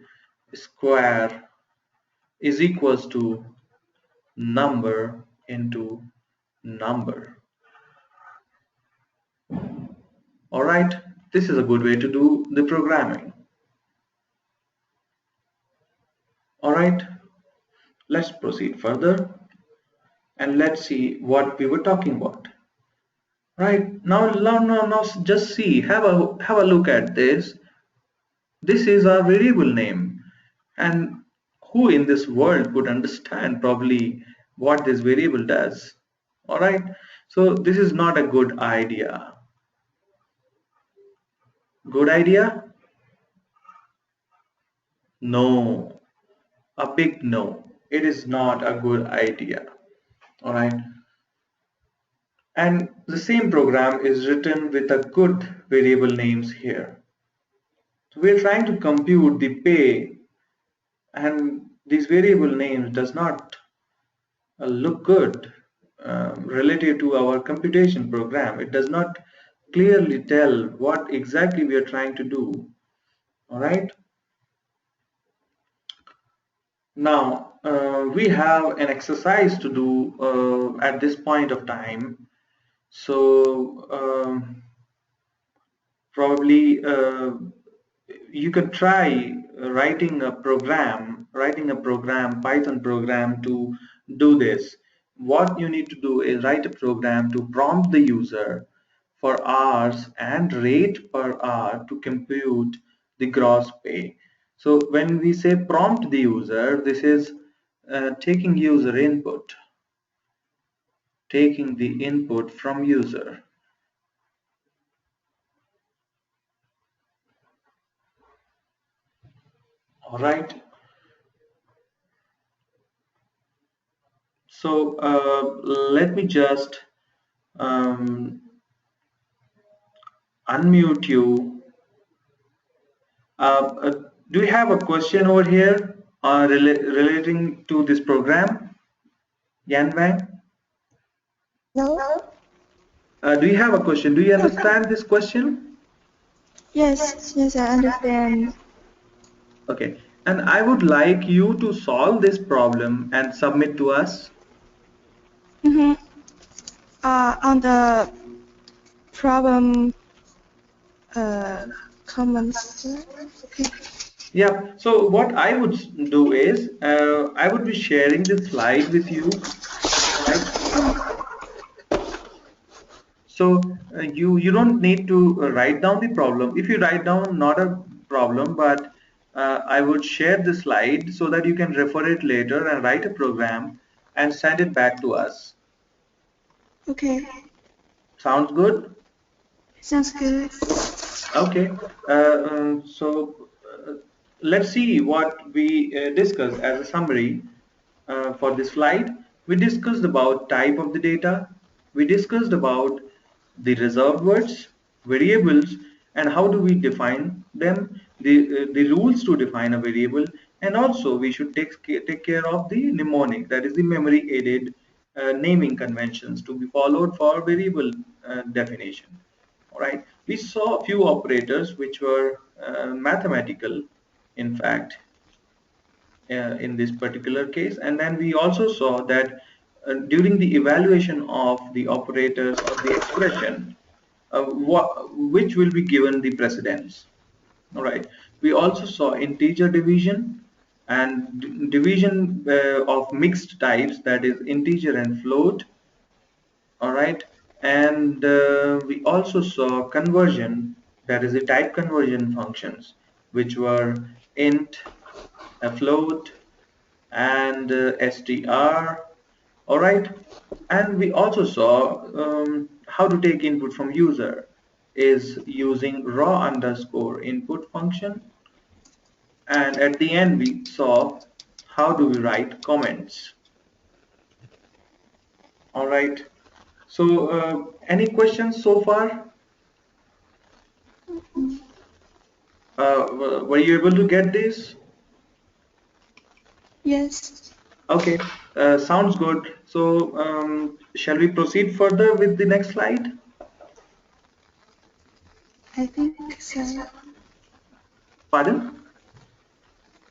square is equals to number into number. All right, this is a good way to do the programming. All right, let's proceed further and let's see what we were talking about. Right, now just see, have a look at this. This is our variable name, and who in this world could understand probably what this variable does? All right, so this is not a good idea. Good idea? No, a big no. It is not a good idea. All right, and the same program is written with a good variable names here. So we're trying to compute the pay and these variable names does not look good relative to our computation program. It does not clearly tell what exactly we are trying to do. All right. Now we have an exercise to do at this point of time. So probably you can try writing a program, Python program to do this. What you need to do is write a program to prompt the user for hours and rate per hour to compute the gross pay. So when we say prompt the user, this is taking user input, taking the input from user. All right. So let me just um, unmute you. Uh, uh, do you have a question over here relating to this program, Yan Wang? No? Do you have a question? Do you understand this question? Yes, yes, I understand. Okay. And I would like you to solve this problem and submit to us. Mm-hmm. On the problem comments. Okay. Yeah. So what I would do is I would be sharing this slide with you. All right. So you don't need to write down the problem. If you write down, not a problem, but I would share the slide so that you can refer it later and write a program and send it back to us. Okay. Sounds good? Sounds good. Okay. So let's see what we discussed as a summary for this slide. We discussed about type of the data. We discussed about the reserved words, variables, and how do we define them, the rules to define a variable, and also we should take care of the mnemonic, that is the memory aided naming conventions to be followed for variable definition. All right, we saw a few operators which were mathematical, in fact, in this particular case, and then we also saw that during the evaluation of the operators or the expression, which will be given the precedence. All right, we also saw integer division and division of mixed types, that is integer and float. All right, and we also saw conversion, that is the type conversion functions, which were int, a float, and str. All right, and we also saw how to take input from user is using raw underscore input function, and at the end we saw how do we write comments. All right, so any questions so far? Were you able to get this? Yes, Okay, sounds good. So shall we proceed further with the next slide? I think so. Pardon?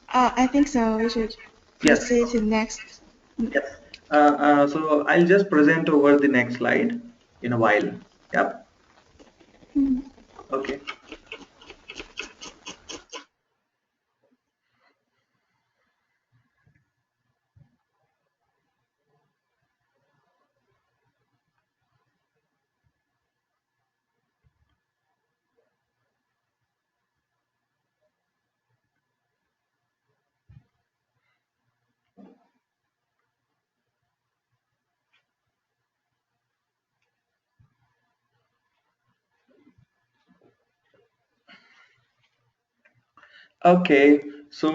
I think so. We should Yes. proceed to next. Yes. So I'll just present over the next slide in a while. Yep. Mm. Okay. Okay. So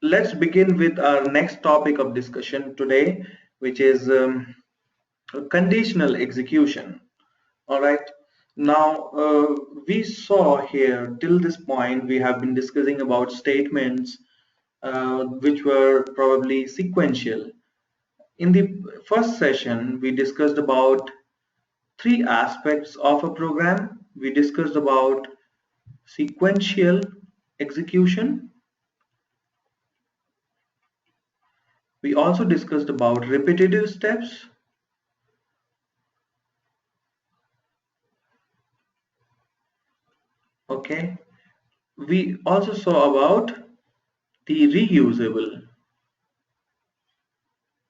let's begin with our next topic of discussion today, which is conditional execution. All right. Now we saw here till this point we have been discussing about statements, which were probably sequential. In the first session, we discussed about three aspects of a program. We discussed about sequential execution. We also discussed about repetitive steps. Okay. We also saw about the reusable,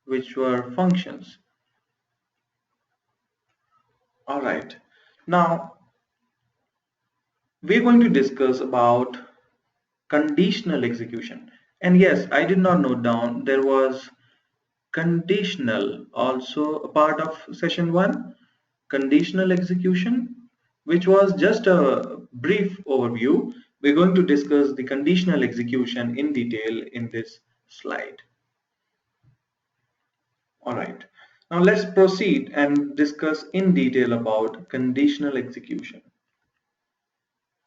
which were functions. All right. Now we're going to discuss about conditional execution. And yes, I did not note down there was conditional also a part of session 1, conditional execution, which was just a brief overview. We're going to discuss the conditional execution in detail in this slide. All right, now let's proceed and discuss in detail about conditional execution.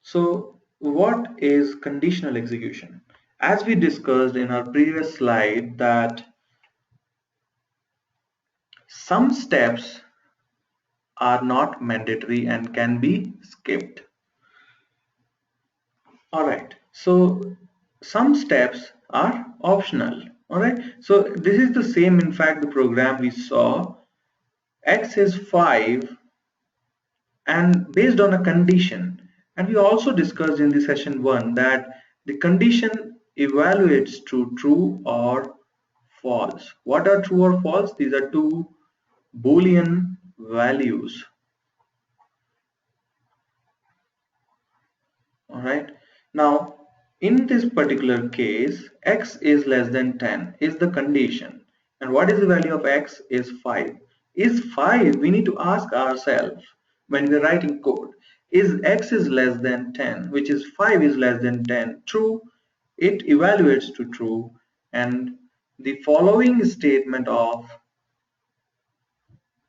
So what is conditional execution? As we discussed in our previous slide that some steps are not mandatory and can be skipped. All right, so some steps are optional. All right, so this is the same, in fact, the program we saw. X is 5 and based on a condition. And we also discussed in the session 1 that the condition evaluates to true or false. What are true or false? These are two Boolean values. All right. Now, in this particular case, x is less than 10 is the condition. And what is the value of x is 5. Is 5, we need to ask ourselves when we're writing code, is x is less than 10, which is 5 is less than 10, true? It evaluates to true, and the following statement of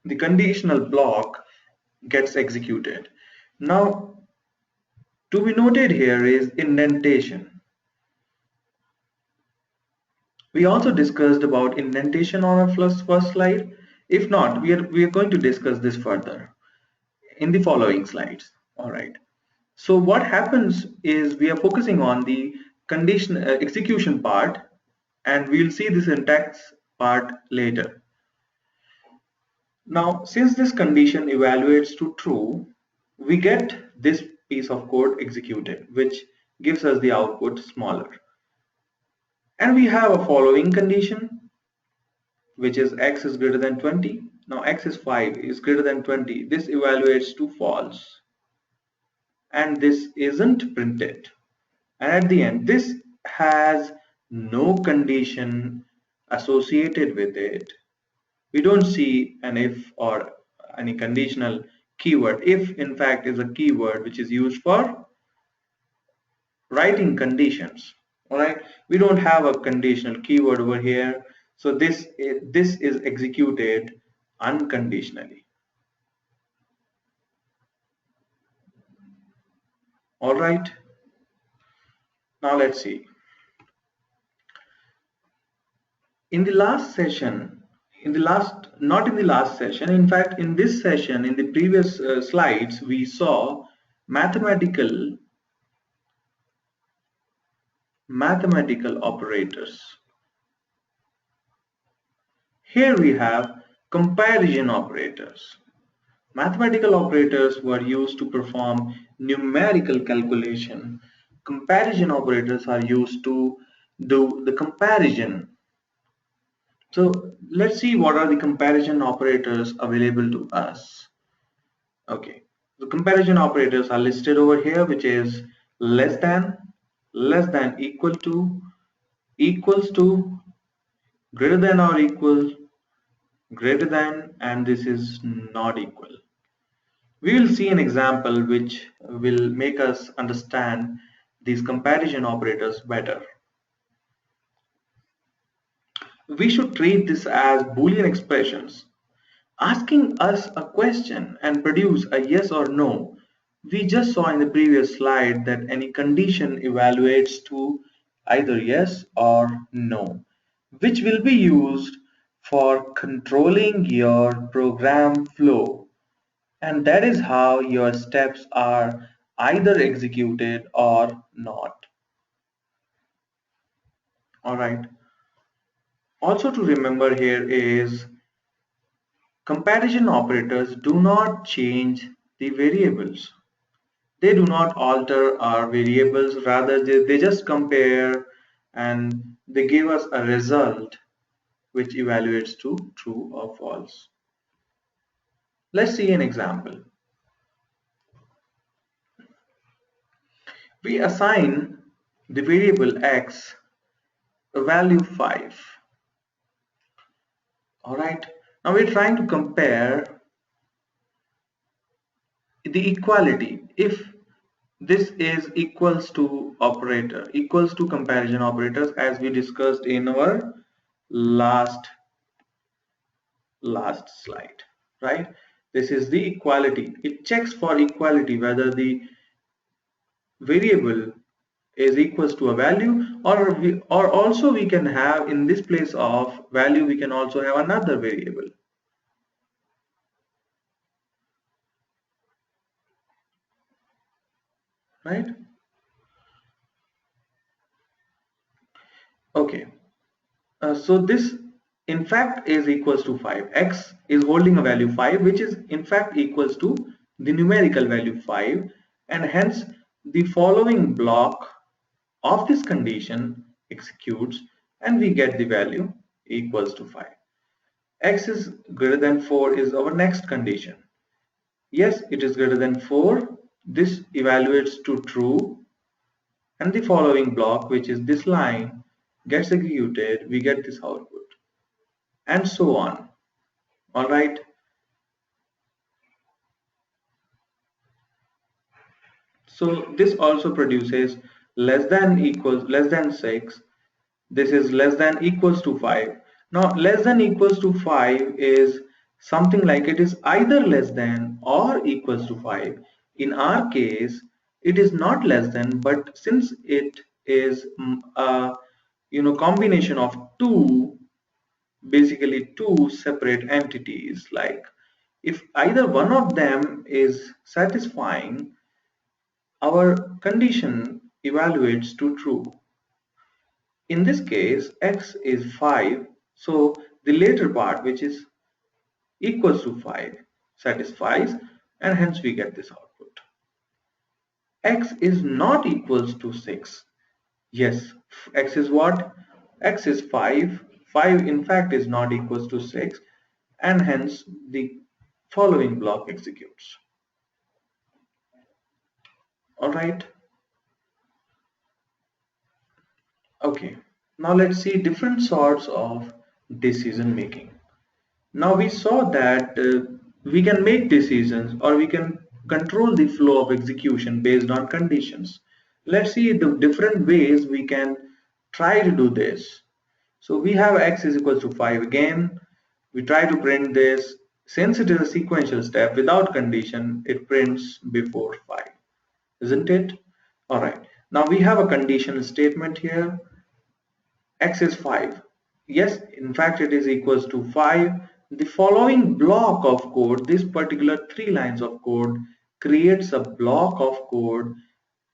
the conditional block gets executed. Now, to be noted here is indentation. We also discussed about indentation on our first slide. If not, we are going to discuss this further in the following slides. All right. So what happens is we are focusing on the condition execution part, and we'll see the syntax part later. Now, since this condition evaluates to true, we get this piece of code executed, which gives us the output smaller. And we have a following condition, which is x is greater than 20. Now x is 5 is greater than 20. This evaluates to false. And this isn't printed. And at the end, this has no condition associated with it. We don't see an if or any conditional keyword. If, in fact, is a keyword which is used for writing conditions. All right, we don't have a conditional keyword over here, so this is executed unconditionally. All right, now let's see. In the last session, not in the last session, in fact in this session, in the previous slides, we saw mathematical operators. Here we have comparison operators. Mathematical operators were used to perform numerical calculation. Comparison operators are used to do the comparison. So let's see what are the comparison operators available to us. Okay, the comparison operators are listed over here, which is less than equals to, greater than or equal, greater than, and this is not equal. We will see an example which will make us understand these comparison operators better. We should treat this as Boolean expressions, asking us a question and produce a yes or no. We just saw in the previous slide that any condition evaluates to either yes or no, which will be used for controlling your program flow. And that is how your steps are either executed or not. All right. Also to remember here is comparison operators do not change the variables. They do not alter our variables, rather they just compare and they give us a result which evaluates to true or false. Let's see an example. We assign the variable x a value 5. Alright, now we're trying to compare the equality. If this is equals to operator, equals to comparison operators, as we discussed in our last slide, right? This is the equality. It checks for equality whether the variable is equals to a value, or also we can have in this place of value we can also have another variable, right? Okay, so this in fact is equals to 5. X is holding a value 5, which is in fact equals to the numerical value 5, and hence the following block of this condition executes and we get the value equals to 5. X is greater than 4 is our next condition. Yes, it is greater than 4. This evaluates to true, and the following block, which is this line, gets executed. We get this output, and so on. All right. So this also produces less than 6. This is less than equals to 5. Now less than equals to 5 is something like it is either less than or equals to 5. In our case it is not less than, but since it is a combination of two, basically two separate entities, like if either one of them is satisfying, our condition evaluates to true. In this case, x is 5, so the later part, which is equals to 5, satisfies, and hence we get this output. X is not equals to 6. Yes, x is what? X is 5. 5 in fact is not equals to 6, and hence the following block executes. Alright. Okay, now let's see different sorts of decision making. Now we saw that we can make decisions, or we can control the flow of execution based on conditions. Let's see the different ways we can try to do this. So we have x is equals to 5 again. We try to print this. Since it is a sequential step without condition, it prints before 5, isn't it? All right. Now we have a conditional statement here. X is 5. Yes, in fact it is equals to 5. The following block of code, this particular 3 lines of code, creates a block of code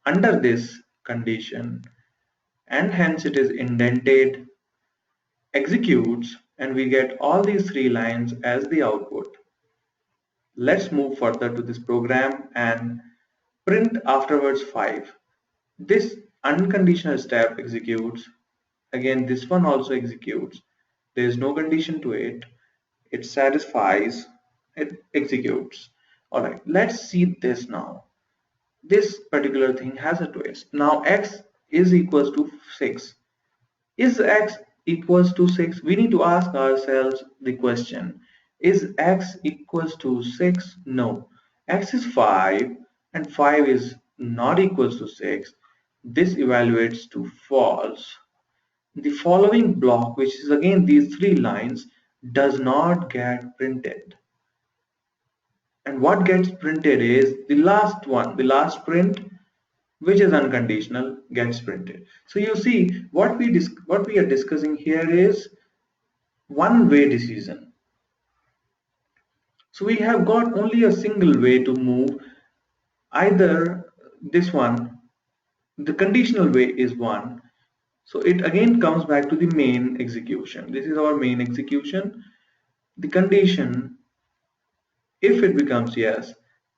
under this condition, and hence it is indented, executes, and we get all these 3 lines as the output. Let's move further to this program and print afterwards 5. This unconditional step executes. Again, this one also executes. There is no condition to it. It satisfies, it executes. Alright, let's see this now. This particular thing has a twist. Now x is equals to 6. Is x equals to 6? We need to ask ourselves the question. Is x equals to 6? No. X is 5 and 5 is not equals to 6. This evaluates to false. The following block, which is again these 3 lines, does not get printed. And what gets printed is the last one, the last print, which is unconditional, gets printed. So you see what we are discussing here is one way decision. So we have got only a single way to move, either this one, the conditional way is one. So it again comes back to the main execution. This is our main execution. The condition, if it becomes yes,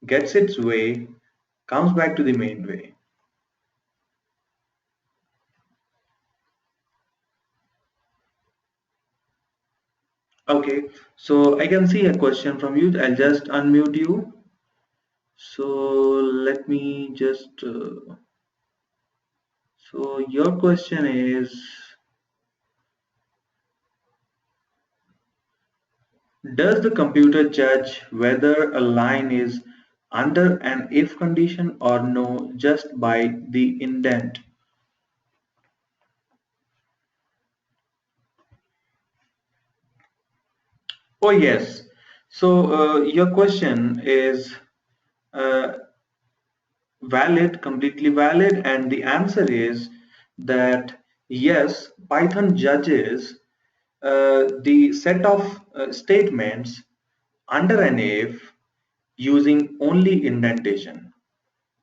gets its way, comes back to the main way. Okay, so I can see a question from you. I'll just unmute you. So let me just, so your question is, does the computer judge whether a line is under an if condition or no just by the indent? Oh yes. So your question is uh, valid, completely valid, and the answer is that yes, Python judges the set of statements under an if using only indentation.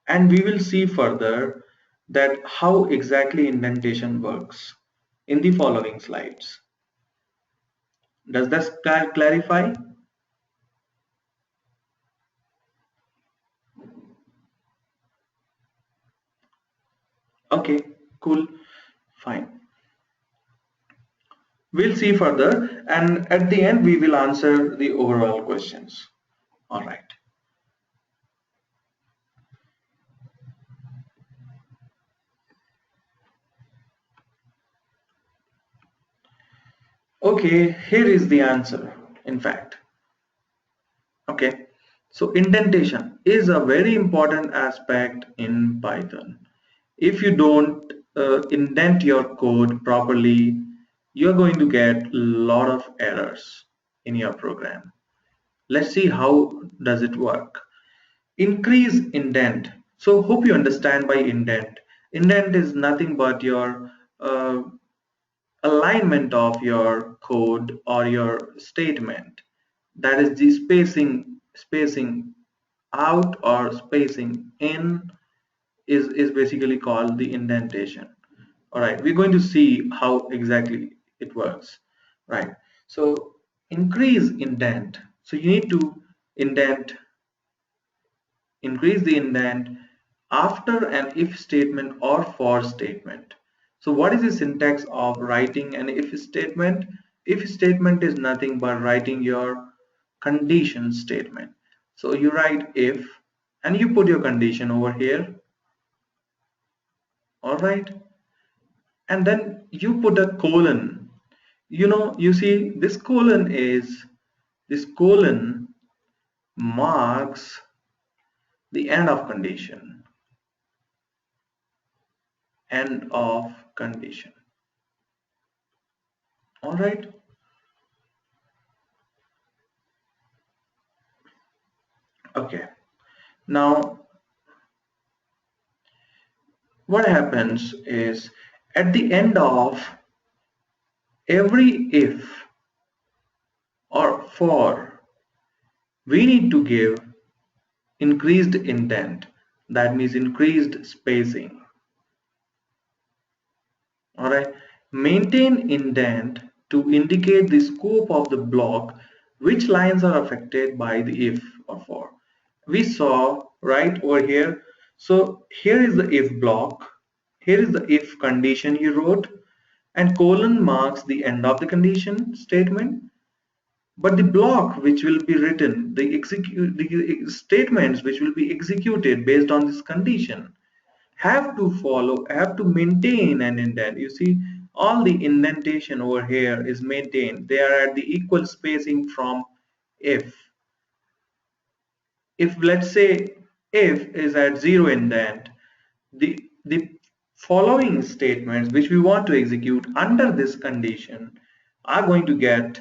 And we will see further that how exactly indentation works in the following slides. Does that clarify? Okay, cool, fine. We'll see further, and at the end we will answer the overall questions. All right. Okay, here is the answer, in fact. Okay, so indentation is a very important aspect in Python. If you don't indent your code properly, you're going to get a lot of errors in your program. Let's see how does it work. Increase indent. So hope you understand by indent. Indent is nothing but your alignment of your code or your statement. That is the spacing out or spacing in is basically called the indentation. All right, we're going to see how exactly it works. Right, so increase indent. So you need to indent, increase the indent after an if statement or for statement. So what is the syntax of writing an if statement? If statement is nothing but writing your condition statement. So you write if and you put your condition over here. All right, and then you put a colon. You see this colon marks the end of condition. End of condition. All right. Okay. Now, what happens is at the end of every if or for, we need to give increased indent. That means increased spacing. All right. Maintain indent to indicate the scope of the block, which lines are affected by the if or for. We saw right over here. So here is the if block. Here is the if condition you wrote, and colon marks the end of the condition statement. But the block which will be written, the statements which will be executed based on this condition have to maintain an indent. You see, all the indentation over here is maintained. They are at the equal spacing from if. If let's say if is at zero indent, the following statements which we want to execute under this condition are going to get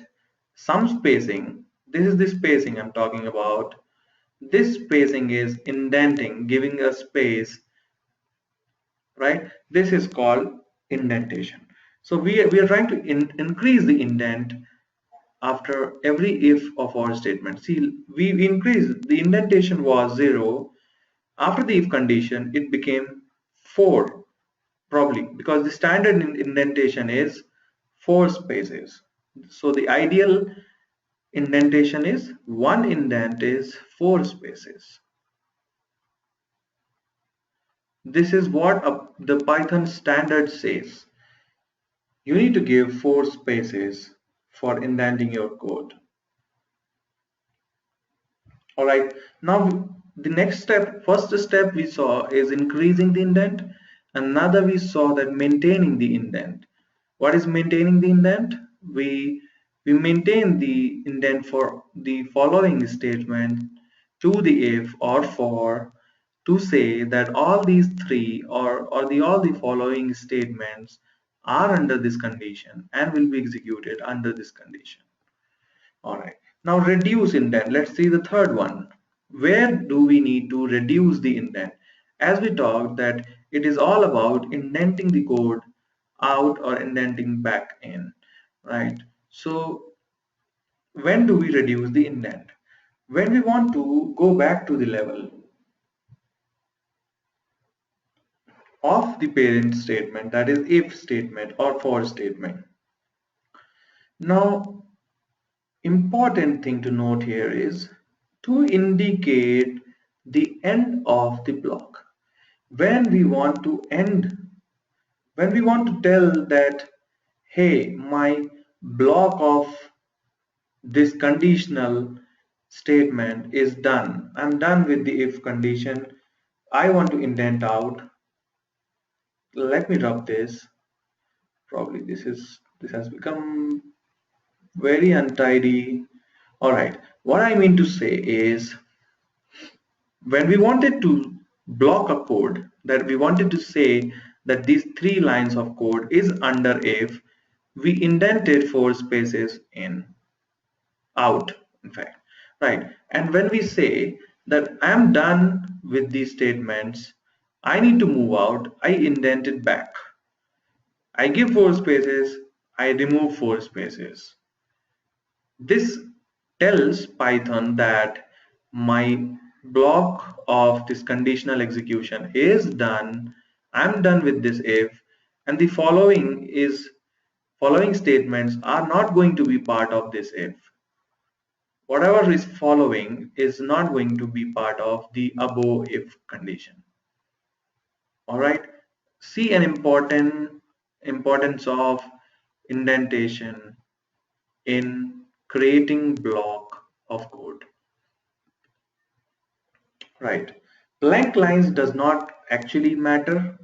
some spacing. This is the spacing I'm talking about. This spacing is indenting, giving a space right? This is called indentation. So we are trying to increase the indent after every if of our statement. See, we increased, the indentation was 0. After the if condition, it became 4, probably, because the standard indentation is 4 spaces. So the ideal indentation is one indent is 4 spaces. This is what the Python standard says. You need to give 4 spaces for indenting your code. All right, now the next step, first step we saw is increasing the indent. Another we saw that maintaining the indent. What is maintaining the indent? We maintain the indent for the following statement to the if or for to say that all these three or all the following statements are under this condition and will be executed under this condition. All right. Now reduce indent. Let's see the third one. Where do we need to reduce the indent? As we talked that it is all about indenting the code out or indenting back in, right? So when do we reduce the indent? When we want to go back to the level of the parent statement, that is if statement or for statement. Now, important thing to note here is to indicate the end of the block. When we want to end, when we want to tell that, hey, my block of this conditional statement is done. I'm done with the if condition. I want to indent out. Let me drop this. Probably this has become very untidy. All right. What I mean to say is when we wanted to block a code, that we wanted to say that these 3 lines of code is under if, we indented 4 spaces in, out, in fact, right? And when we say that I'm done with these statements, I need to move out, I indent it back. I give 4 spaces, I remove 4 spaces. This tells Python that my block of this conditional execution is done. I'm done with this if, and the following statements are not going to be part of this if. Whatever is following is not going to be part of the above if condition. All right. See an importance of indentation in creating block of code. Right. Blank lines does not actually matter.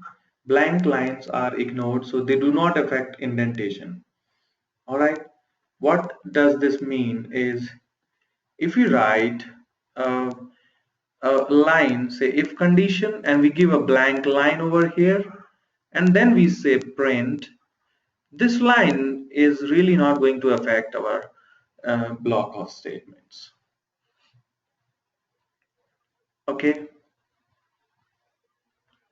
Blank lines are ignored, so they do not affect indentation. All right. What does this mean is if we write a line, say if condition, and we give a blank line over here, and then we say print, this line is really not going to affect our block of statements. Okay.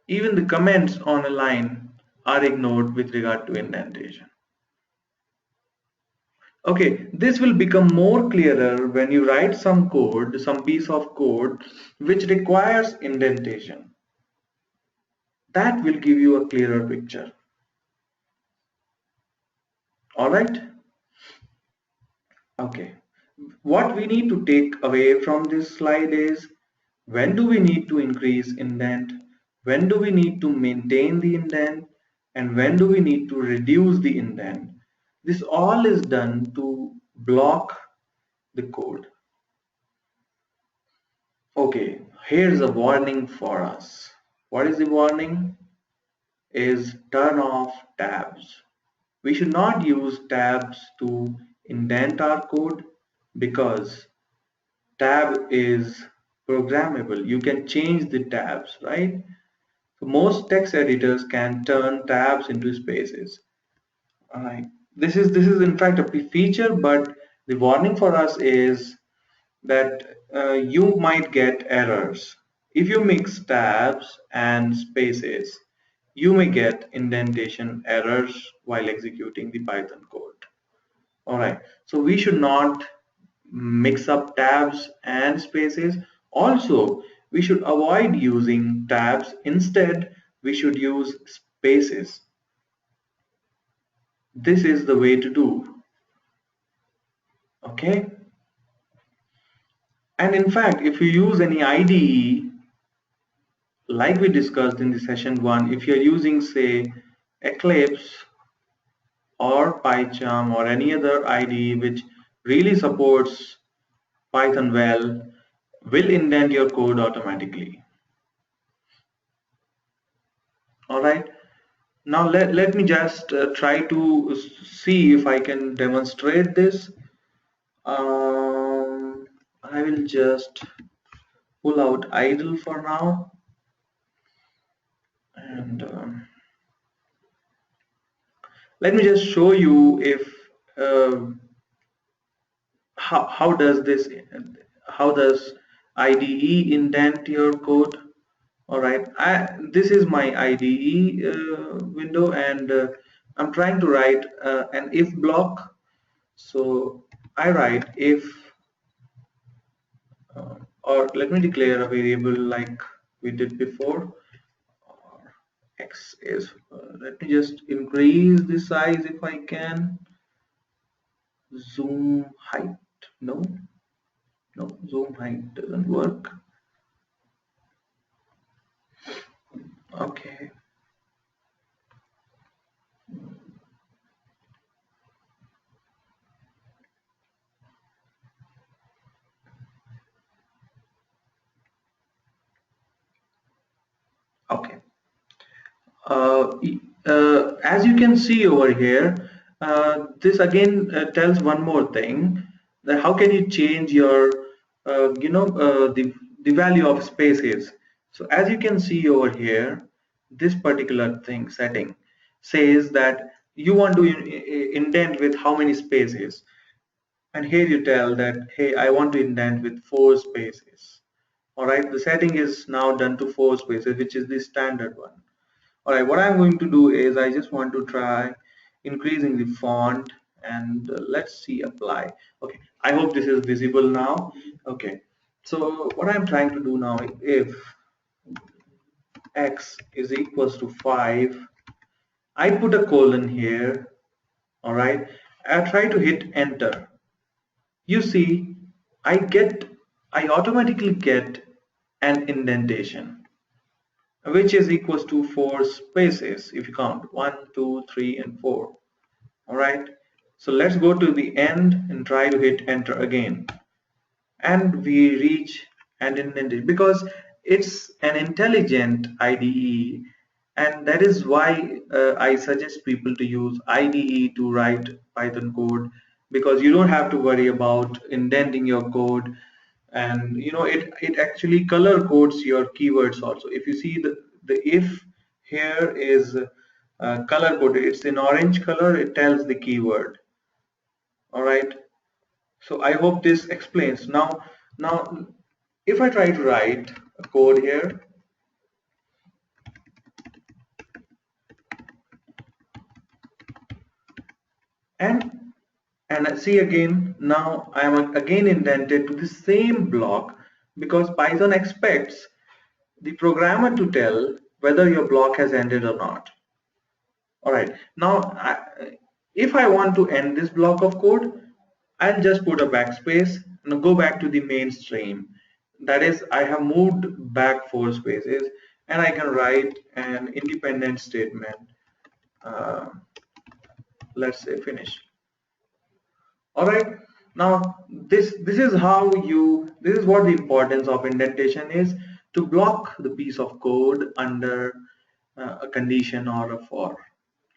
Even the comments on a line are ignored with regard to indentation. Okay, this will become more clearer when you write some code, some piece of code which requires indentation. That will give you a clearer picture. All right? Okay. What we need to take away from this slide is when do we need to increase indent, when do we need to maintain the indent, and when do we need to reduce the indent. This all is done to block the code. Okay, here's a warning for us. What is the warning? Is turn off tabs. We should not use tabs to indent our code because tab is programmable. You can change the tabs, right? So most text editors can turn tabs into spaces. All right. This is in fact a feature, but the warning for us is that you might get errors if you mix tabs and spaces. you may get indentation errors while executing the Python code. All right, so we should not mix up tabs and spaces. Also, we should avoid using tabs. Instead, we should use spaces. This is the way to do. Okay. And in fact, if you use any IDE, like we discussed in the session 1, if you're using, say, Eclipse or PyCharm or any other IDE which really supports Python well, will indent your code automatically. All right. Now let me just try to see if I can demonstrate this. I will just pull out idle for now, and let me just show you if uh, how does IDE indent your code. All right, this is my IDE window, and I'm trying to write an if block. So I write if, or let me declare a variable like we did before. X is, let me just increase the size if I can. Zoom height, no, no, zoom height doesn't work. Okay, okay. As you can see over here, this again tells one more thing, that how can you change your the value of spaces. So as you can see over here, this particular thing setting says that you want to indent with how many spaces, and here you tell that, hey, I want to indent with 4 spaces. All right, the setting is now done to 4 spaces, which is the standard one. All right, what I'm going to do is I just want to try increasing the font, and let's see, apply. Okay, I hope this is visible now. Okay, so what I'm trying to do now, if x is equals to 5, I put a colon here. All right, I try to hit enter. You see, I automatically get an indentation, which is equals to 4 spaces if you count 1, 2, 3, and 4. All right, so let's go to the end and try to hit enter again, and we reach an indentation because it's an intelligent IDE, and that is why I suggest people to use IDE to write Python code, because you don't have to worry about indenting your code. And it actually color codes your keywords also. If you see the if here is color coded, it's in orange color, it tells the keyword. All right, so I hope this explains. Now if I try to write a code here, and I see again, now I am again indented to the same block, because Python expects the programmer to tell whether your block has ended or not. All right, now if I want to end this block of code, I'll just put a backspace and go back to the main stream. That is, I have moved back 4 spaces, and I can write an independent statement. Uh, let's say finish. All right, now this is how this is what the importance of indentation is, to block the piece of code under a condition or a for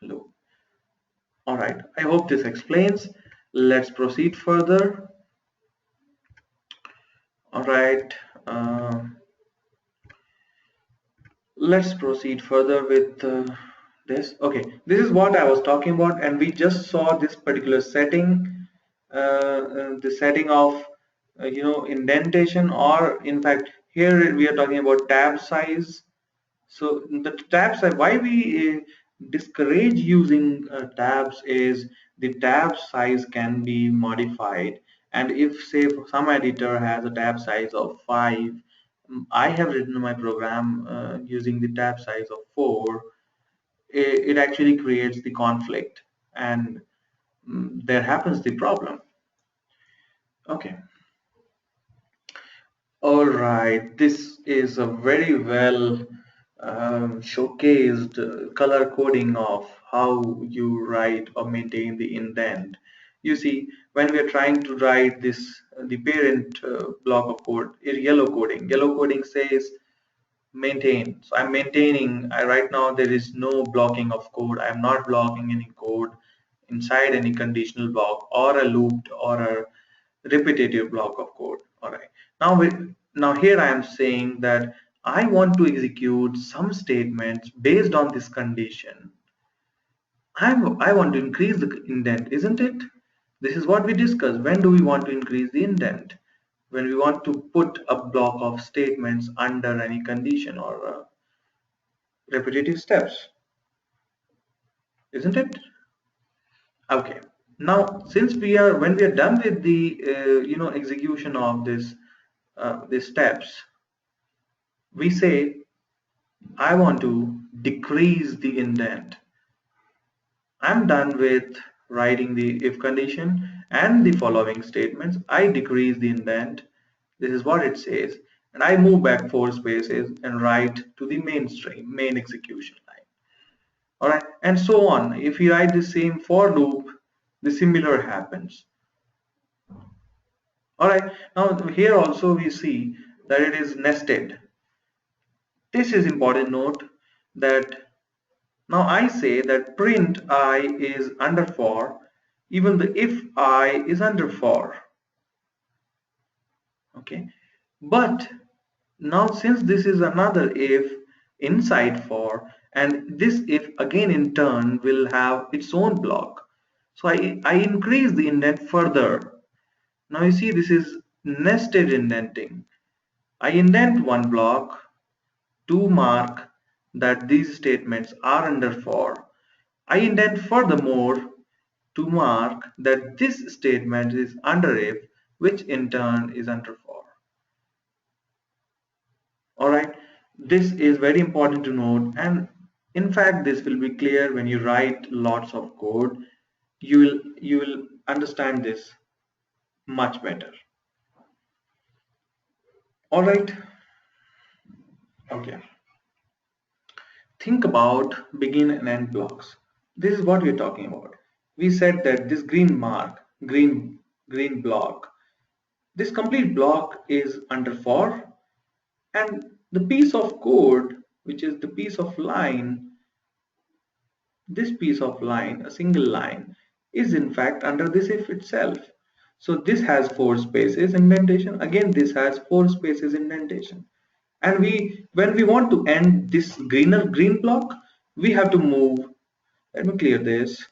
loop. All right, I hope this explains. Let's proceed further. All right, let's proceed further with this. Okay, this is what I was talking about, and we just saw this particular setting, the setting of indentation, or in fact here we are talking about tab size. So the tabs, why we discourage using tabs is the tab size can be modified. And if say some editor has a tab size of 5, I have written my program using the tab size of 4, it actually creates the conflict, and there happens the problem. Okay. All right, this is a very well showcased color coding of how you write or maintain the indent. You see, when we are trying to write this, the parent block of code, yellow coding. Yellow coding says maintain. So I'm maintaining. Right now there is no blocking of code. I'm not blocking any code inside any conditional block or a looped or a repetitive block of code. All right. Now here I am saying that I want to execute some statements based on this condition. I want to increase the indent, isn't it? This is what we discussed. When do we want to increase the indent? When we want to put a block of statements under any condition or repetitive steps, isn't it? Okay. Now, since when we are done with the execution of this these steps, we say I want to decrease the indent. I'm done with writing the if condition and the following statements. I decrease the indent. This is what it says, and I move back 4 spaces and write to the main execution line. All right, and so on. If you write the same for loop, the similar happens. All right, now here also we see that it is nested. This is important note that now I say that print I is under for, even the if I is under for. Okay, but now since this is another if inside for, and this if again in turn will have its own block, so I increase the indent further. Now you see this is nested indenting. I indent one block to mark that these statements are under for. I indent furthermore to mark that this statement is under if, which in turn is under for. All right, this is very important to note, and in fact this will be clear when you write lots of code. You will understand this much better. All right. Okay, think about begin and end blocks. This is what we're talking about. We said that this green mark, green block, this complete block is under for, and the piece of code, which is the piece of line, this piece of line, a single line, is in fact under this if itself. So this has 4 spaces indentation. Again, this has 4 spaces indentation. And when we want to end this green block, we have to move. Let me clear this.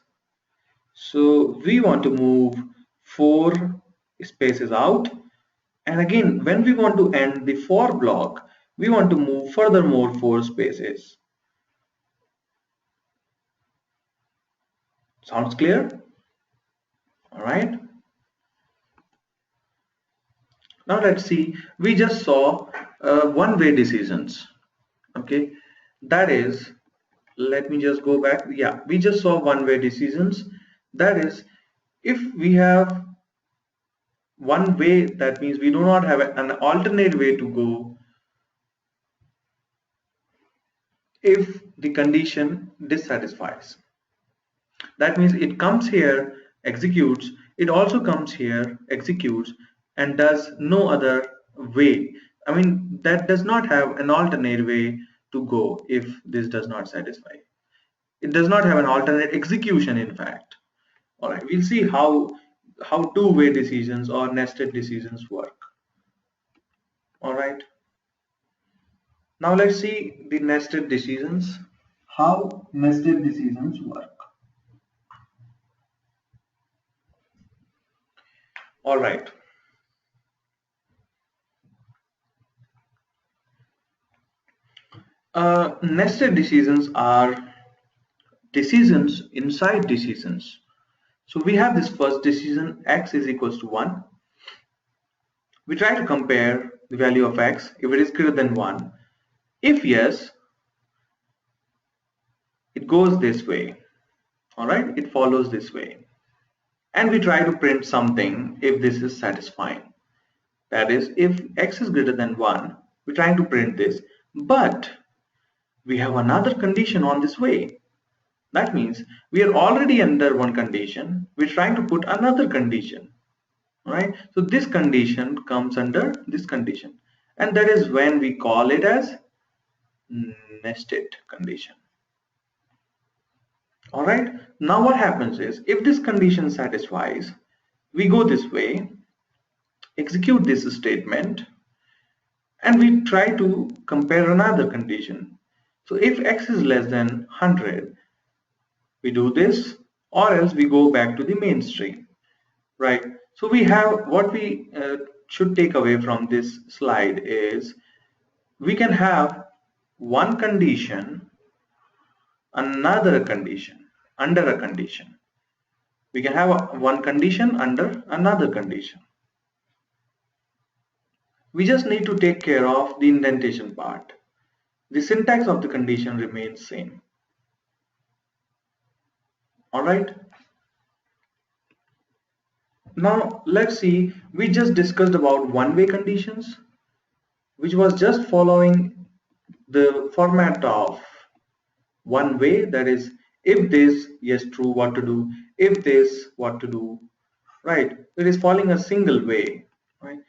So we want to move 4 spaces out. And again, when we want to end the for block, we want to move furthermore 4 spaces. Sounds clear? All right. Now let's see. We just saw one-way decisions. Okay, that is. Let me just go back. Yeah, we just saw one-way decisions. That is, if we have one way, that means we do not have an alternate way to go if the condition dissatisfies. That means it comes here, executes, it also comes here, executes, and does no other way. I mean, that does not have an alternate way to go if this does not satisfy. It does not have an alternate execution, in fact. All right, we'll see how two-way decisions or nested decisions work. All right, now let's see the nested decisions, how nested decisions work. All right. Nested decisions are decisions inside decisions. So we have this first decision, x is equals to 1. We try to compare the value of x if it is greater than 1. If yes, it goes this way. Alright, it follows this way. And we try to print something if this is satisfying. That is, if x is greater than 1, we're trying to print this. But we have another condition on this way. That means we are already under one condition. We're trying to put another condition. Right? So this condition comes under this condition. And that is when we call it as nested condition. Alright, now what happens is if this condition satisfies, we go this way, execute this statement, and we try to compare another condition. So if x is less than 100, we do this, or else we go back to the main string. Right? So we have what we should take away from this slide is we can have one condition, another condition, under a condition. We can have one condition under another condition. We just need to take care of the indentation part. The syntax of the condition remains same. Alright. Now let's see, we just discussed about one-way conditions, which was just following the format of one way, that is, if this, yes, true, what to do, if this, what to do, right? It is following a single way, right?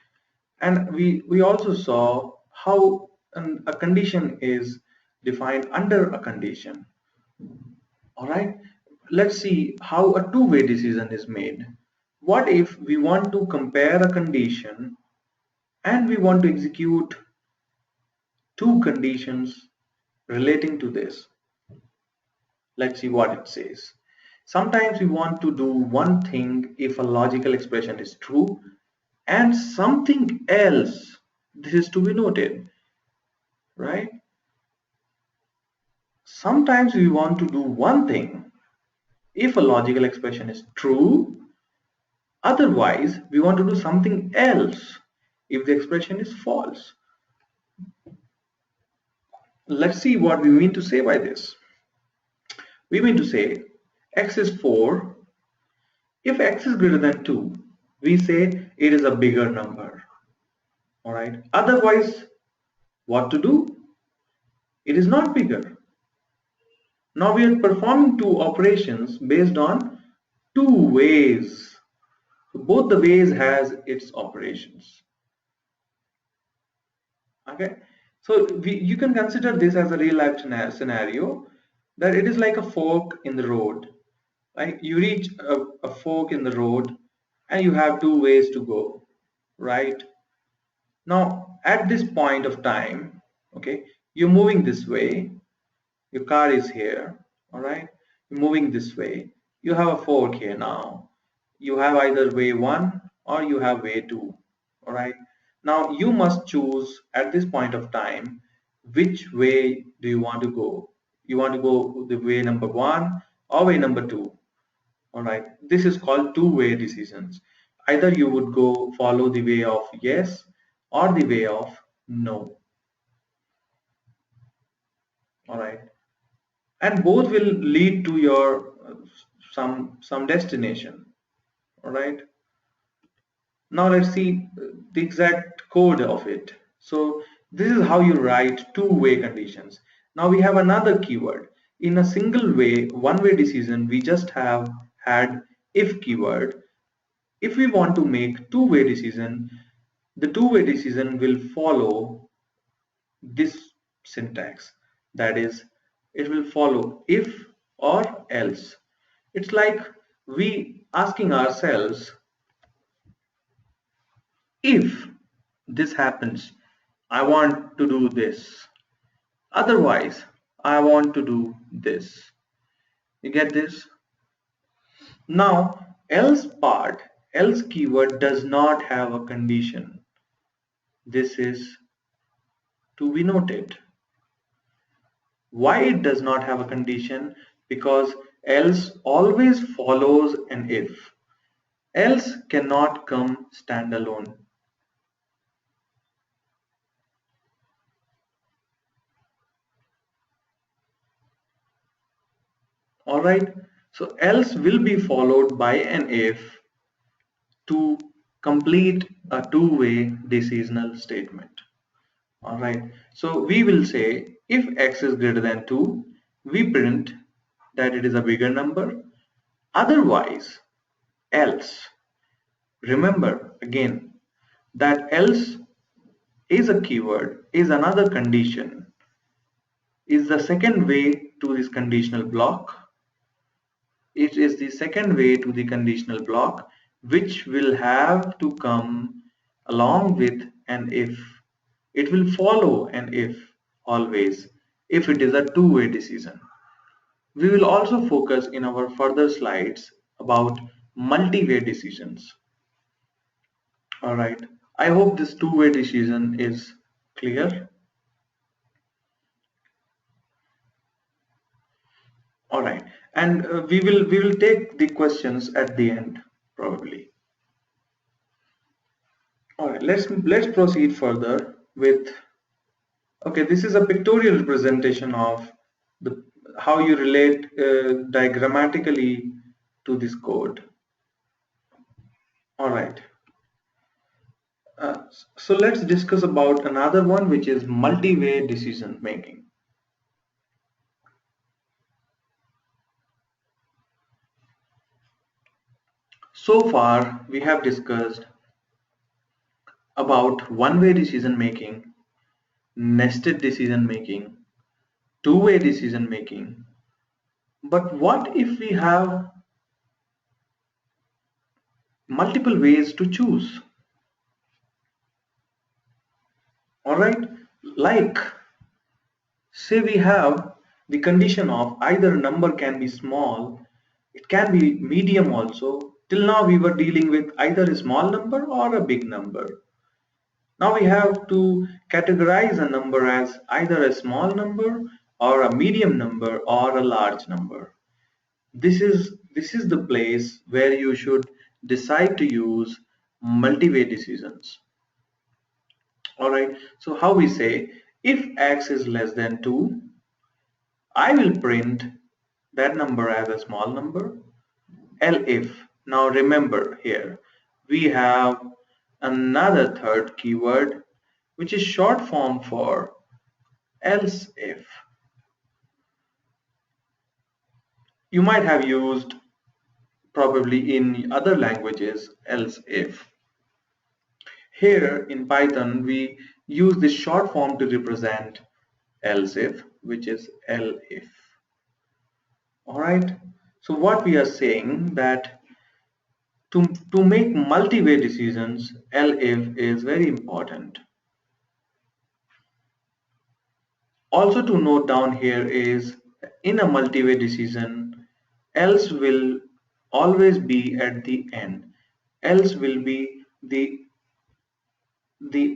And we also saw how a condition is defined under a condition. All right, let's see how a two-way decision is made. What if we want to compare a condition and we want to execute two conditions relating to this? Let's see what it says. Sometimes we want to do one thing if a logical expression is true and something else. This is to be noted, right? Sometimes we want to do one thing if a logical expression is true. Otherwise, we want to do something else if the expression is false. Let's see what we mean to say by this. We mean to say x is 4. If x is greater than 2, we say it is a bigger number. All right. Otherwise, what to do? It is not bigger. Now we are performing two operations based on two ways. So both the ways has its operations. Okay. So you can consider this as a real life scenario, that it is like a fork in the road. Right? You reach a fork in the road and you have two ways to go. Right? Now at this point of time, okay, you're moving this way, your car is here, all right, you're moving this way, you have a fork here. Now you have either way 1 or you have way 2. All right, now you must choose at this point of time which way do you want to go. You want to go the way number 1 or way number 2. All right, this is called two-way decisions. Either you would go follow the way of yes or the way of no. All right, and both will lead to your some destination. All right, now let's see the exact code of it. So this is how you write two-way conditions. Now we have another keyword. In a single way, one-way decision, we just have had if keyword. If we want to make two-way decision, the two-way decision will follow this syntax. That is, it will follow if or else. It's like we asking ourselves, if this happens, I want to do this. Otherwise, I want to do this. You get this? Now, else part, else keyword does not have a condition. This is to be noted. Why it does not have a condition? Because else always follows an if. Else cannot come standalone. Alright, so else will be followed by an if to complete a two-way decisional statement. Alright, so we will say if x is greater than 2, we print that it is a bigger number. Otherwise, else. Remember again that else is a keyword, is another condition, is the second way to this conditional block. It is the second way to the conditional block which will have to come along with an if. It will follow an if always if it is a two-way decision. We will also focus in our further slides about multi-way decisions. Alright, I hope this two-way decision is clear. Alright, and we will take the questions at the end probably. Alright, let's proceed further with, okay, this is a pictorial representation of the how you relate diagrammatically to this code. Alright, so let's discuss about another one, which is multi-way decision making. So far we have discussed about one-way decision making, nested decision making, two-way decision making. But what if we have multiple ways to choose? Alright, like say we have the condition of either number can be small, it can be medium also. Till now we were dealing with either a small number or a big number. Now we have to categorize a number as either a small number or a medium number or a large number. This is the place where you should decide to use multi-way decisions. Alright, so how we say if x is less than 2, I will print that number as a small number. Elif. Now remember here we have another third keyword which is short form for else if. You might have used probably in other languages else if. Here in Python we use this short form to represent else if, which is elif. Alright, so what we are saying that to make multi-way decisions, elif is very important. Also to note down here is in a multi-way decision, else will always be at the end. Else will be the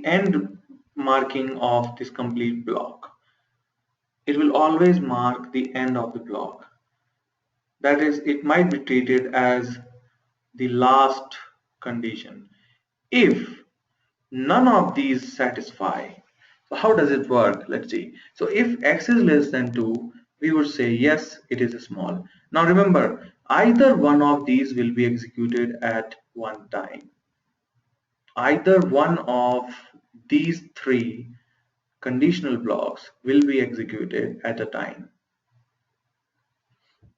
end marking of this complete block. It will always mark the end of the block. That is, it might be treated as the last condition. If none of these satisfy, so how does it work? Let's see. So if x is less than 2, we would say yes, it is small. Now remember, either one of these will be executed at one time. Either one of these three conditional blocks will be executed at a time.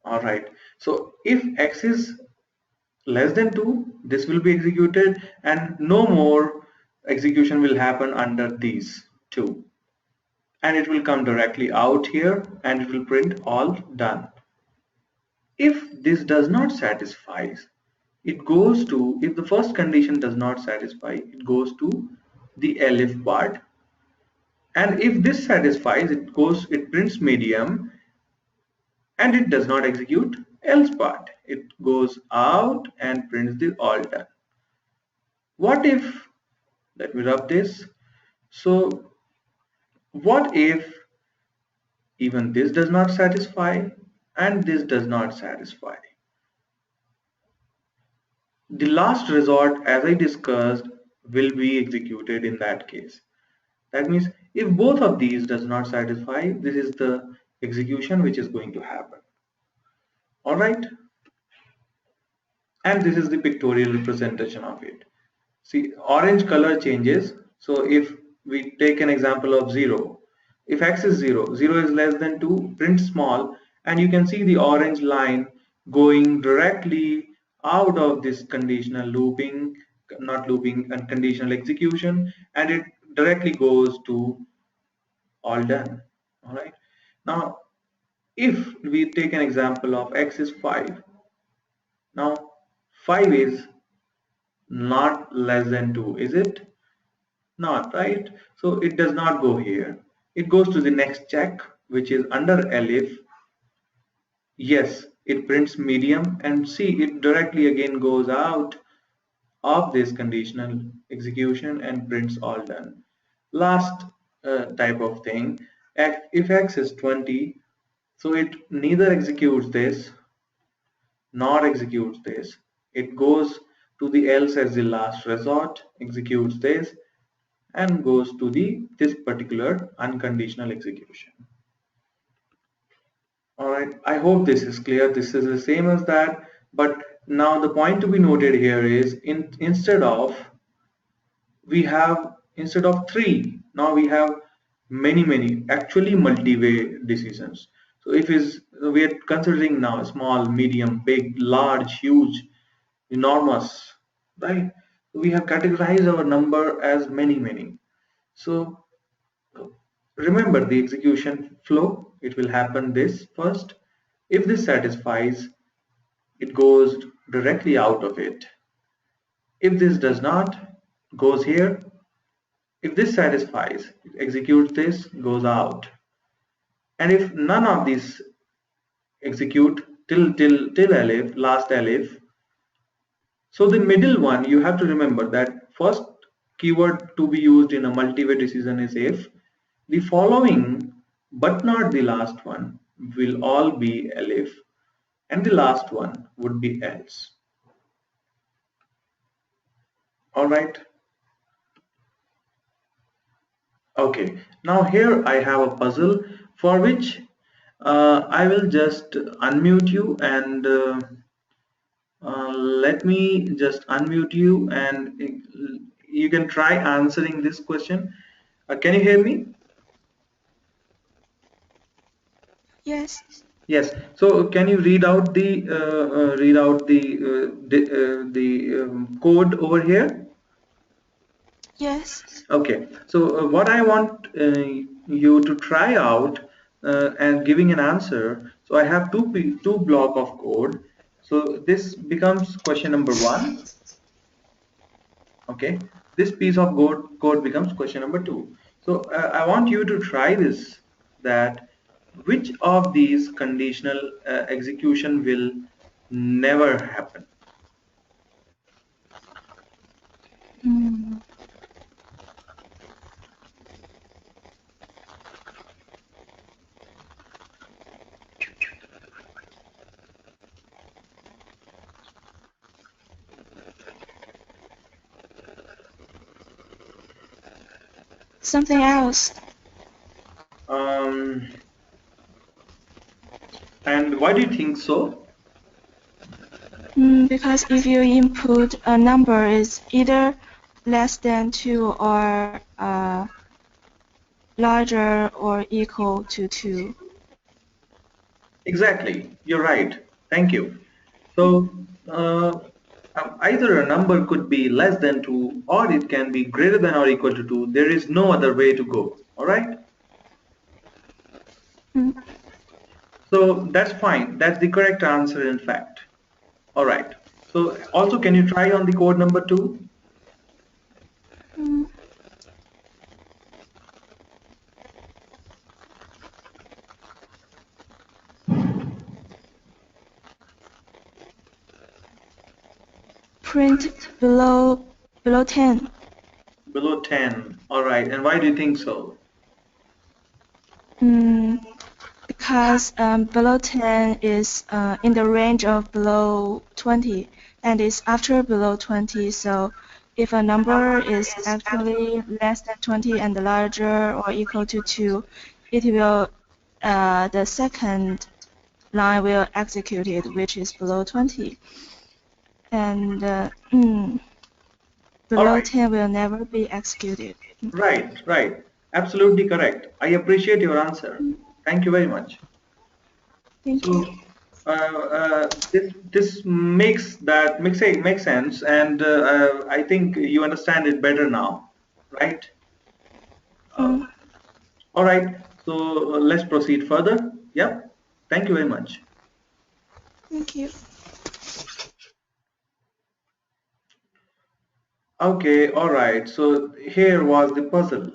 Alright, so if x is less than 2, this will be executed and no more execution will happen under these two. And it will come directly out here and it will print all done. If this does not satisfy, it goes to, if the first condition does not satisfy, it goes to the elif part. And if this satisfies, it prints medium and it does not execute else part. It goes out and prints the all done. What if, let me rub this. So what if Even this does not satisfy, and this does not satisfy. The last resort, as I discussed, will be executed in that case. That means if both of these does not satisfy, this is the execution which is going to happen. All right. And this is the pictorial representation of it. See, orange color changes. So if we take an example of 0, if x is 0, 0 is less than 2, print small, and you can see the orange line going directly out of this conditional looping, not looping, and conditional execution, and it directly goes to all done. All right. Now, if we take an example of x is 5, now 5 is not less than 2, is it? Not, right? So it does not go here. It goes to the next check, which is under elif. Yes, it prints medium, and see, it directly again goes out of this conditional execution and prints all done. Last type of thing, if x is 20, so it neither executes this nor executes this. It goes to the else as the last resort, executes this, and goes to the this particular unconditional execution. All right, I hope this is clear. This is the same as that, but now the point to be noted here is instead of three, now we have many actually multi-way decisions. So if is we are considering now small, medium, big, large, huge, enormous, right? We have categorized our number as many. So remember the execution flow. It will happen this first. If this satisfies, it goes directly out of it. If this does not, goes here. If this satisfies, it executes this, goes out. And if none of these execute till elif, last elif, so the middle one, you have to remember that first keyword to be used in a multi-way decision is if. The following, but not the last one, will all be elif, and the last one would be else. All right. Okay. Now here I have a puzzle for which I will just unmute you and let me just unmute you and you can try answering this question. Can you hear me? Yes. Yes. So can you read out the code over here? Yes. Okay. So what I want you to try out and giving an answer. So I have two block of code. So this becomes question number 1. Okay. This piece of code becomes question number 2. So I want you to try this, that which of these conditional execution will never happen. Hmm. Something else. Um, and why do you think so? Because if your input a number is either less than 2 or larger or equal to 2. Exactly, you're right. Thank you. So either a number could be less than 2 or it can be greater than or equal to 2. There is no other way to go. All right. Mm. So that's fine. That's the correct answer, in fact. All right. So also, can you try on the code number 2? Mm. Print below 10. Below 10. All right. And why do you think so? Mm. because below 10 is in the range of below 20 and is after below 20. So if a number is actually less than 20 and larger or equal to 2, it will the second line will execute it, which is below 20. And All below right. 10 will never be executed. Right, right. Absolutely correct. I appreciate your answer. Thank you very much. Thank you. So this makes sense, and I think you understand it better now, right? Uh, Mm, all right. So let's proceed further. Yeah. Thank you very much. thank you. Okay. All right. So here was the puzzle.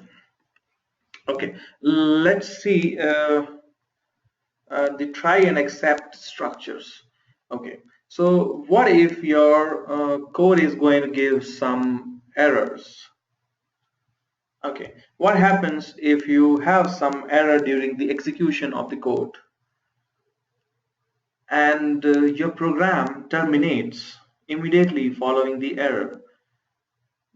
Okay. Let's see the try and accept structures. Okay. So what if your code is going to give some errors? Okay, what happens if you have some error during the execution of the code and your program terminates immediately following the error,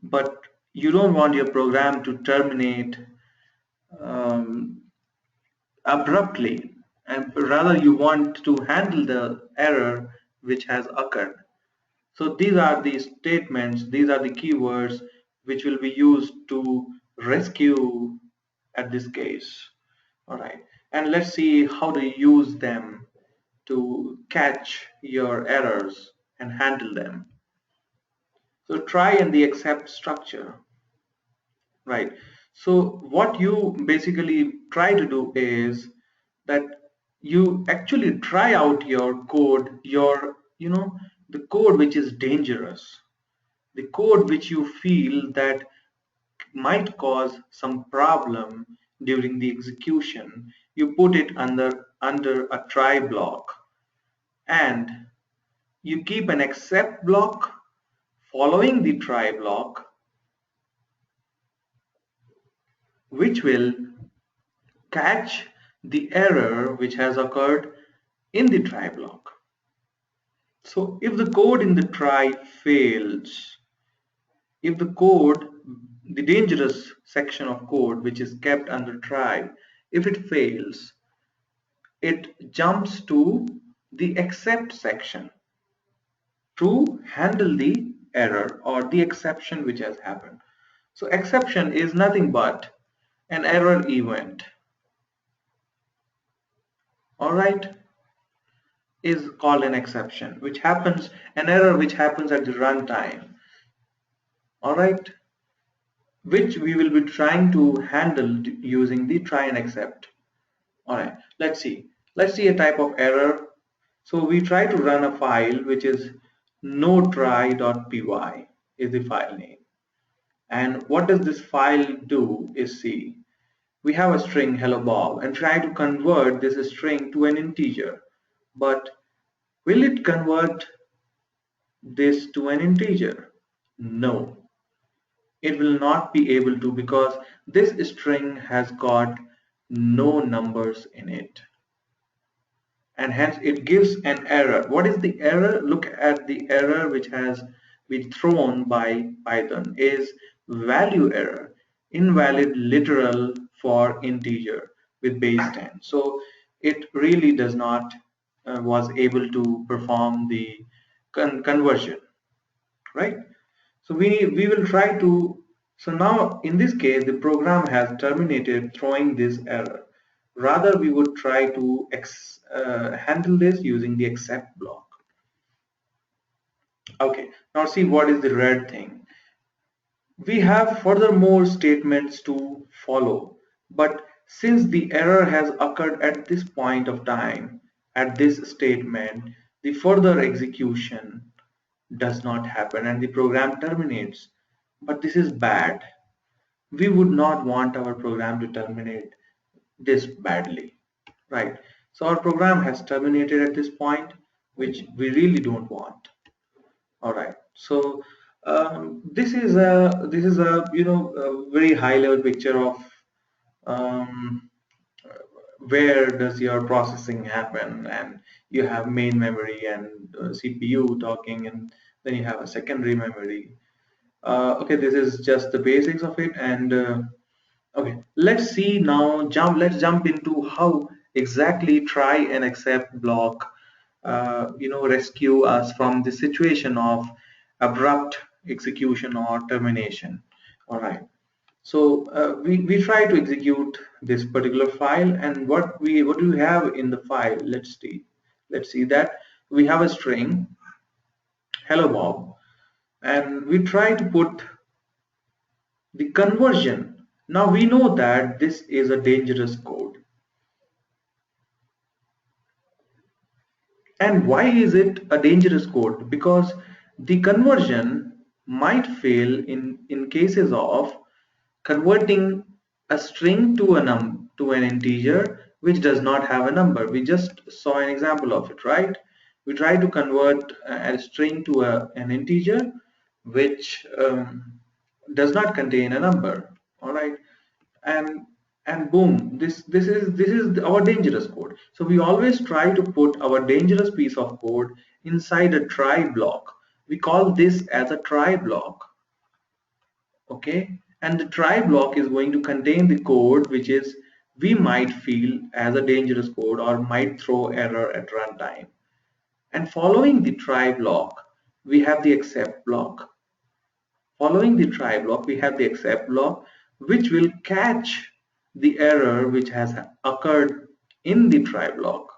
but you don't want your program to terminate um, abruptly, and rather you want to handle the error which has occurred. So these are the statements, these are the keywords which will be used to rescue at this case. All right, and let's see how to use them to catch your errors and handle them. So try and the accept structure, right? So what you basically try to do is that you actually try out your code, the code which is dangerous, the code which you feel that might cause some problem during the execution. You put it under a try block, and you keep an except block following the try block, which will catch the error which has occurred in the try block. So if the code in the try fails, if the code, the dangerous section of code which is kept under try, if it fails, it jumps to the except section to handle the error or the exception which has happened. So exception is nothing but an error event. All right, is called an exception, which happens, an error which happens at the runtime. All right, which we will be trying to handle using the try and accept. All right, let's see. Let's see a type of error. So we try to run a file which is notry.py is the file name. And what does this file do is see. We have a string hello Bob and try to convert this string to an integer. But will it convert this to an integer? No, it will not be able to, because this string has got no numbers in it, and hence it gives an error. What is the error? Look at the error which has been thrown by Python is value error, invalid literal for integer with base 10. So it really does not was able to perform the conversion, right? So we will try to, so now in this case the program has terminated throwing this error. Rather we would try to handle this using the except block. Okay, now see what is the red thing. We have furthermore statements to follow, but since the error has occurred at this point of time, at this statement, the further execution does not happen and the program terminates. But this is bad. We would not want our program to terminate this badly, right? So our program has terminated at this point, which we really don't want. All right. So this is a a very high level picture of um, where does your processing happen, and you have main memory and CPU talking, and then you have a secondary memory. Okay, this is just the basics of it. And okay, let's see now. Let's jump into how exactly try and accept block, rescue us from the situation of abrupt execution or termination. All right. So we try to execute this particular file, and what do we have in the file? Let's see. Let's see that we have a string, hello Bob, and we try to put the conversion. Now we know that this is a dangerous code. And why is it a dangerous code? Because the conversion might fail in cases of converting a string to an integer which does not have a number. We just saw an example of it, right? We try to convert a string to an integer which does not contain a number. All right, and boom, this is our dangerous code. So we always try to put our dangerous piece of code inside a try block. We call this as a try block. Okay, and the try block is going to contain the code which is we might feel as a dangerous code or might throw error at runtime. And following the try block, we have the accept block. Following the try block, we have the accept block, which will catch the error which has occurred in the try block.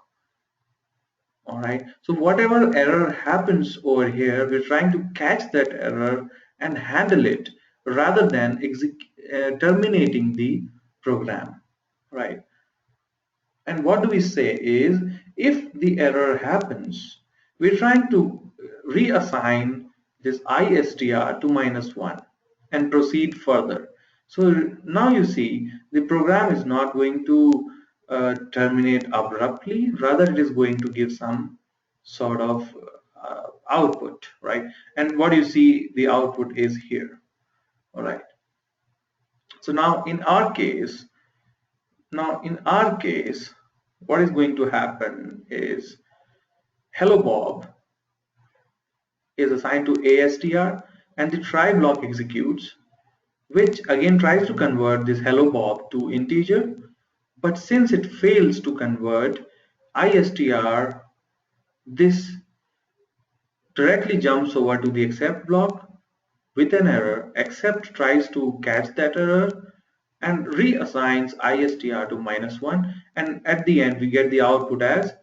All right, so whatever error happens over here, we're trying to catch that error and handle it rather than terminating the program, right? And what do we say is, if the error happens, we're trying to reassign this istr to -1 and proceed further. So now you see the program is not going to terminate abruptly, rather it is going to give some sort of output, right? And what you see, the output is here. All right. So now in our case, what is going to happen is hello Bob is assigned to ASTR, and the try block executes, which again tries to convert this hello Bob to integer. But since it fails to convert ISTR, this directly jumps over to the accept block with an error. Accept tries to catch that error and reassigns ISTR to -1, and at the end we get the output as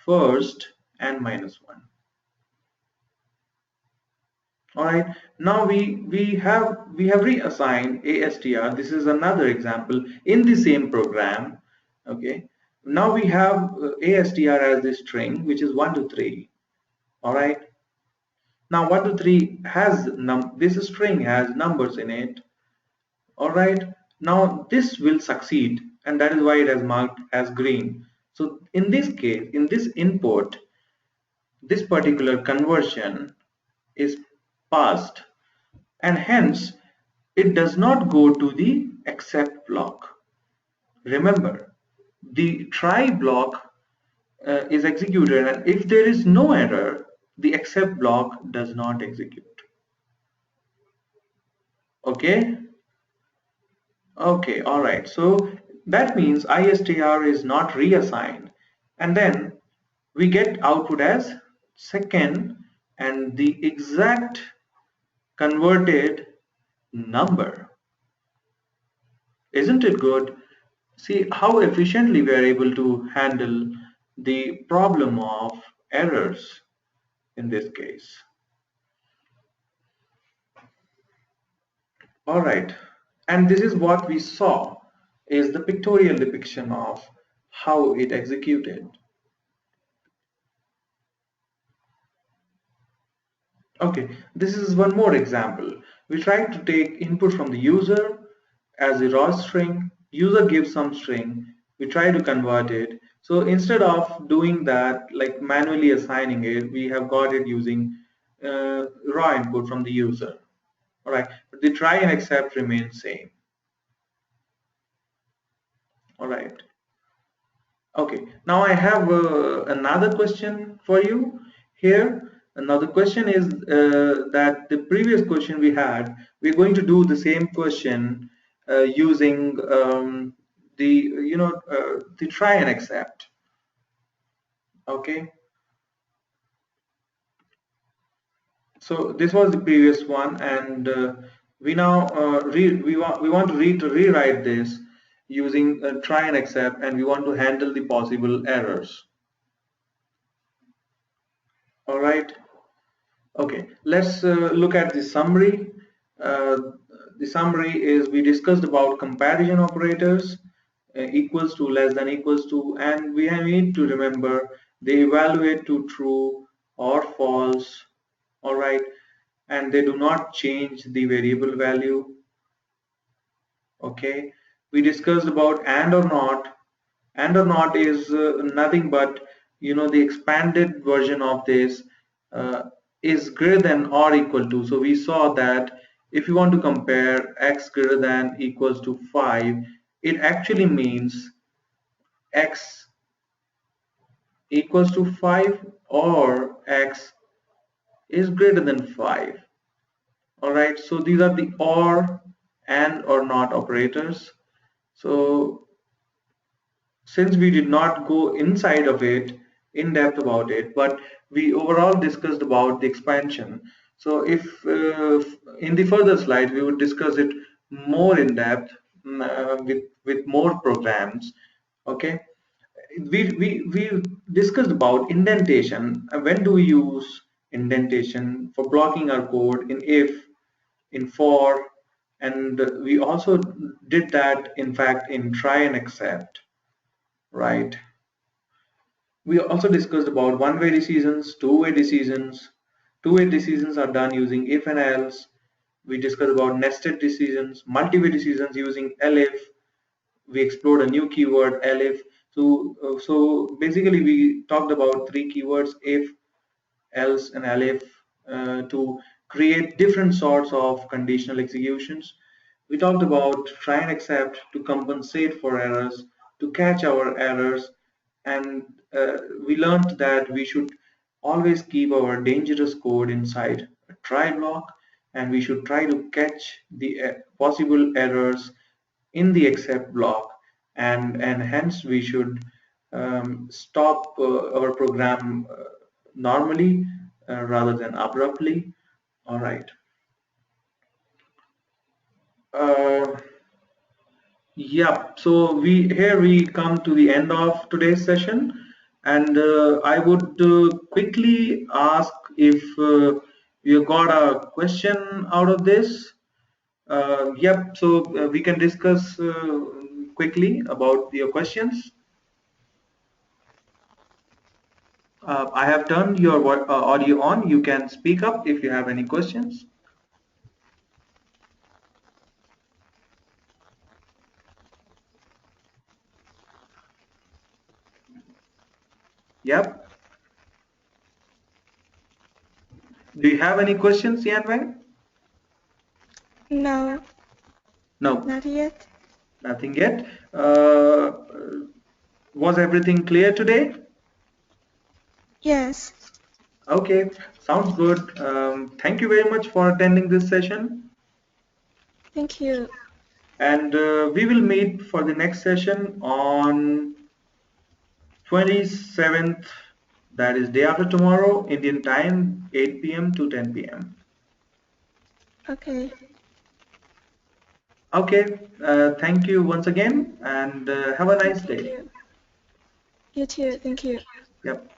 first and -1. All right, now we have reassigned ASTR. This is another example in the same program. Okay, now we have ASTR as this string which is 1 to 3. All right, now 1 to 3 has this string has numbers in it. All right, now this will succeed, and that is why it has marked as green. So in this case, in this input, this particular conversion is passed, and hence it does not go to the accept block. Remember, the try block is executed, and if there is no error, the accept block does not execute. Okay. Okay, all right. So that means ISTR is not reassigned, and then we get output as second and the exact converted number. Isn't it good? See how efficiently we are able to handle the problem of errors in this case. All right, and this is what we saw is the pictorial depiction of how it executed. Okay, this is one more example. We try to take input from the user as a raw string. User gives some string. We try to convert it. So instead of doing that, like manually assigning it, we have got it using raw input from the user. All right, but the try and accept remains same. All right. Okay, now I have another question for you here. Another question is that the previous question we had, we're going to do the same question using the try and accept. Okay, so this was the previous one, and we now we want to rewrite this using try and accept, and we want to handle the possible errors. All right. Okay, let's look at the summary. Uh, the summary is we discussed about comparison operators, equals to, less than equals to, and we need to remember they evaluate to true or false, all right, and they do not change the variable value. Okay, we discussed about and or not. And or not is nothing but, you know, the expanded version of this is greater than or equal to. So we saw that if you want to compare x greater than equals to 5, it actually means x equals to 5 or x is greater than 5. All right, so these are the or and or not operators. So since we did not go inside of it in depth about it, but we overall discussed about the expansion. So if in the further slides we would discuss it more in depth, with more programs. Okay, we discussed about indentation. When do we use indentation for blocking our code in if, in for, and we also did that in fact in try and accept, right? We also discussed about one-way decisions, two-way decisions. Two-way decisions are done using if and else. We discussed about nested decisions, multi-way decisions using elif. We explored a new keyword, elif. So basically we talked about three keywords, if, else, and elif, to create different sorts of conditional executions. We talked about try and accept to compensate for errors, to catch our errors, and we learned that we should always keep our dangerous code inside a try block, and we should try to catch the possible errors in the accept block, and hence we should stop our program normally rather than abruptly. All right. Uh, Yep. So we come to the end of today's session, and I would quickly ask if you got a question out of this. Yep. So we can discuss quickly about your questions. I have turned your audio on. You can speak up if you have any questions. Yep. Do you have any questions, Yanwang? No, No, not yet. nothing yet. Was everything clear today? Yes, Okay, sounds good. Thank you very much for attending this session. thank you. And we will meet for the next session on 27th, that is day after tomorrow, Indian time, 8 p.m. to 10 p.m. Okay, Okay, thank you once again, and have a nice thank day. you. You too, thank you. Yep.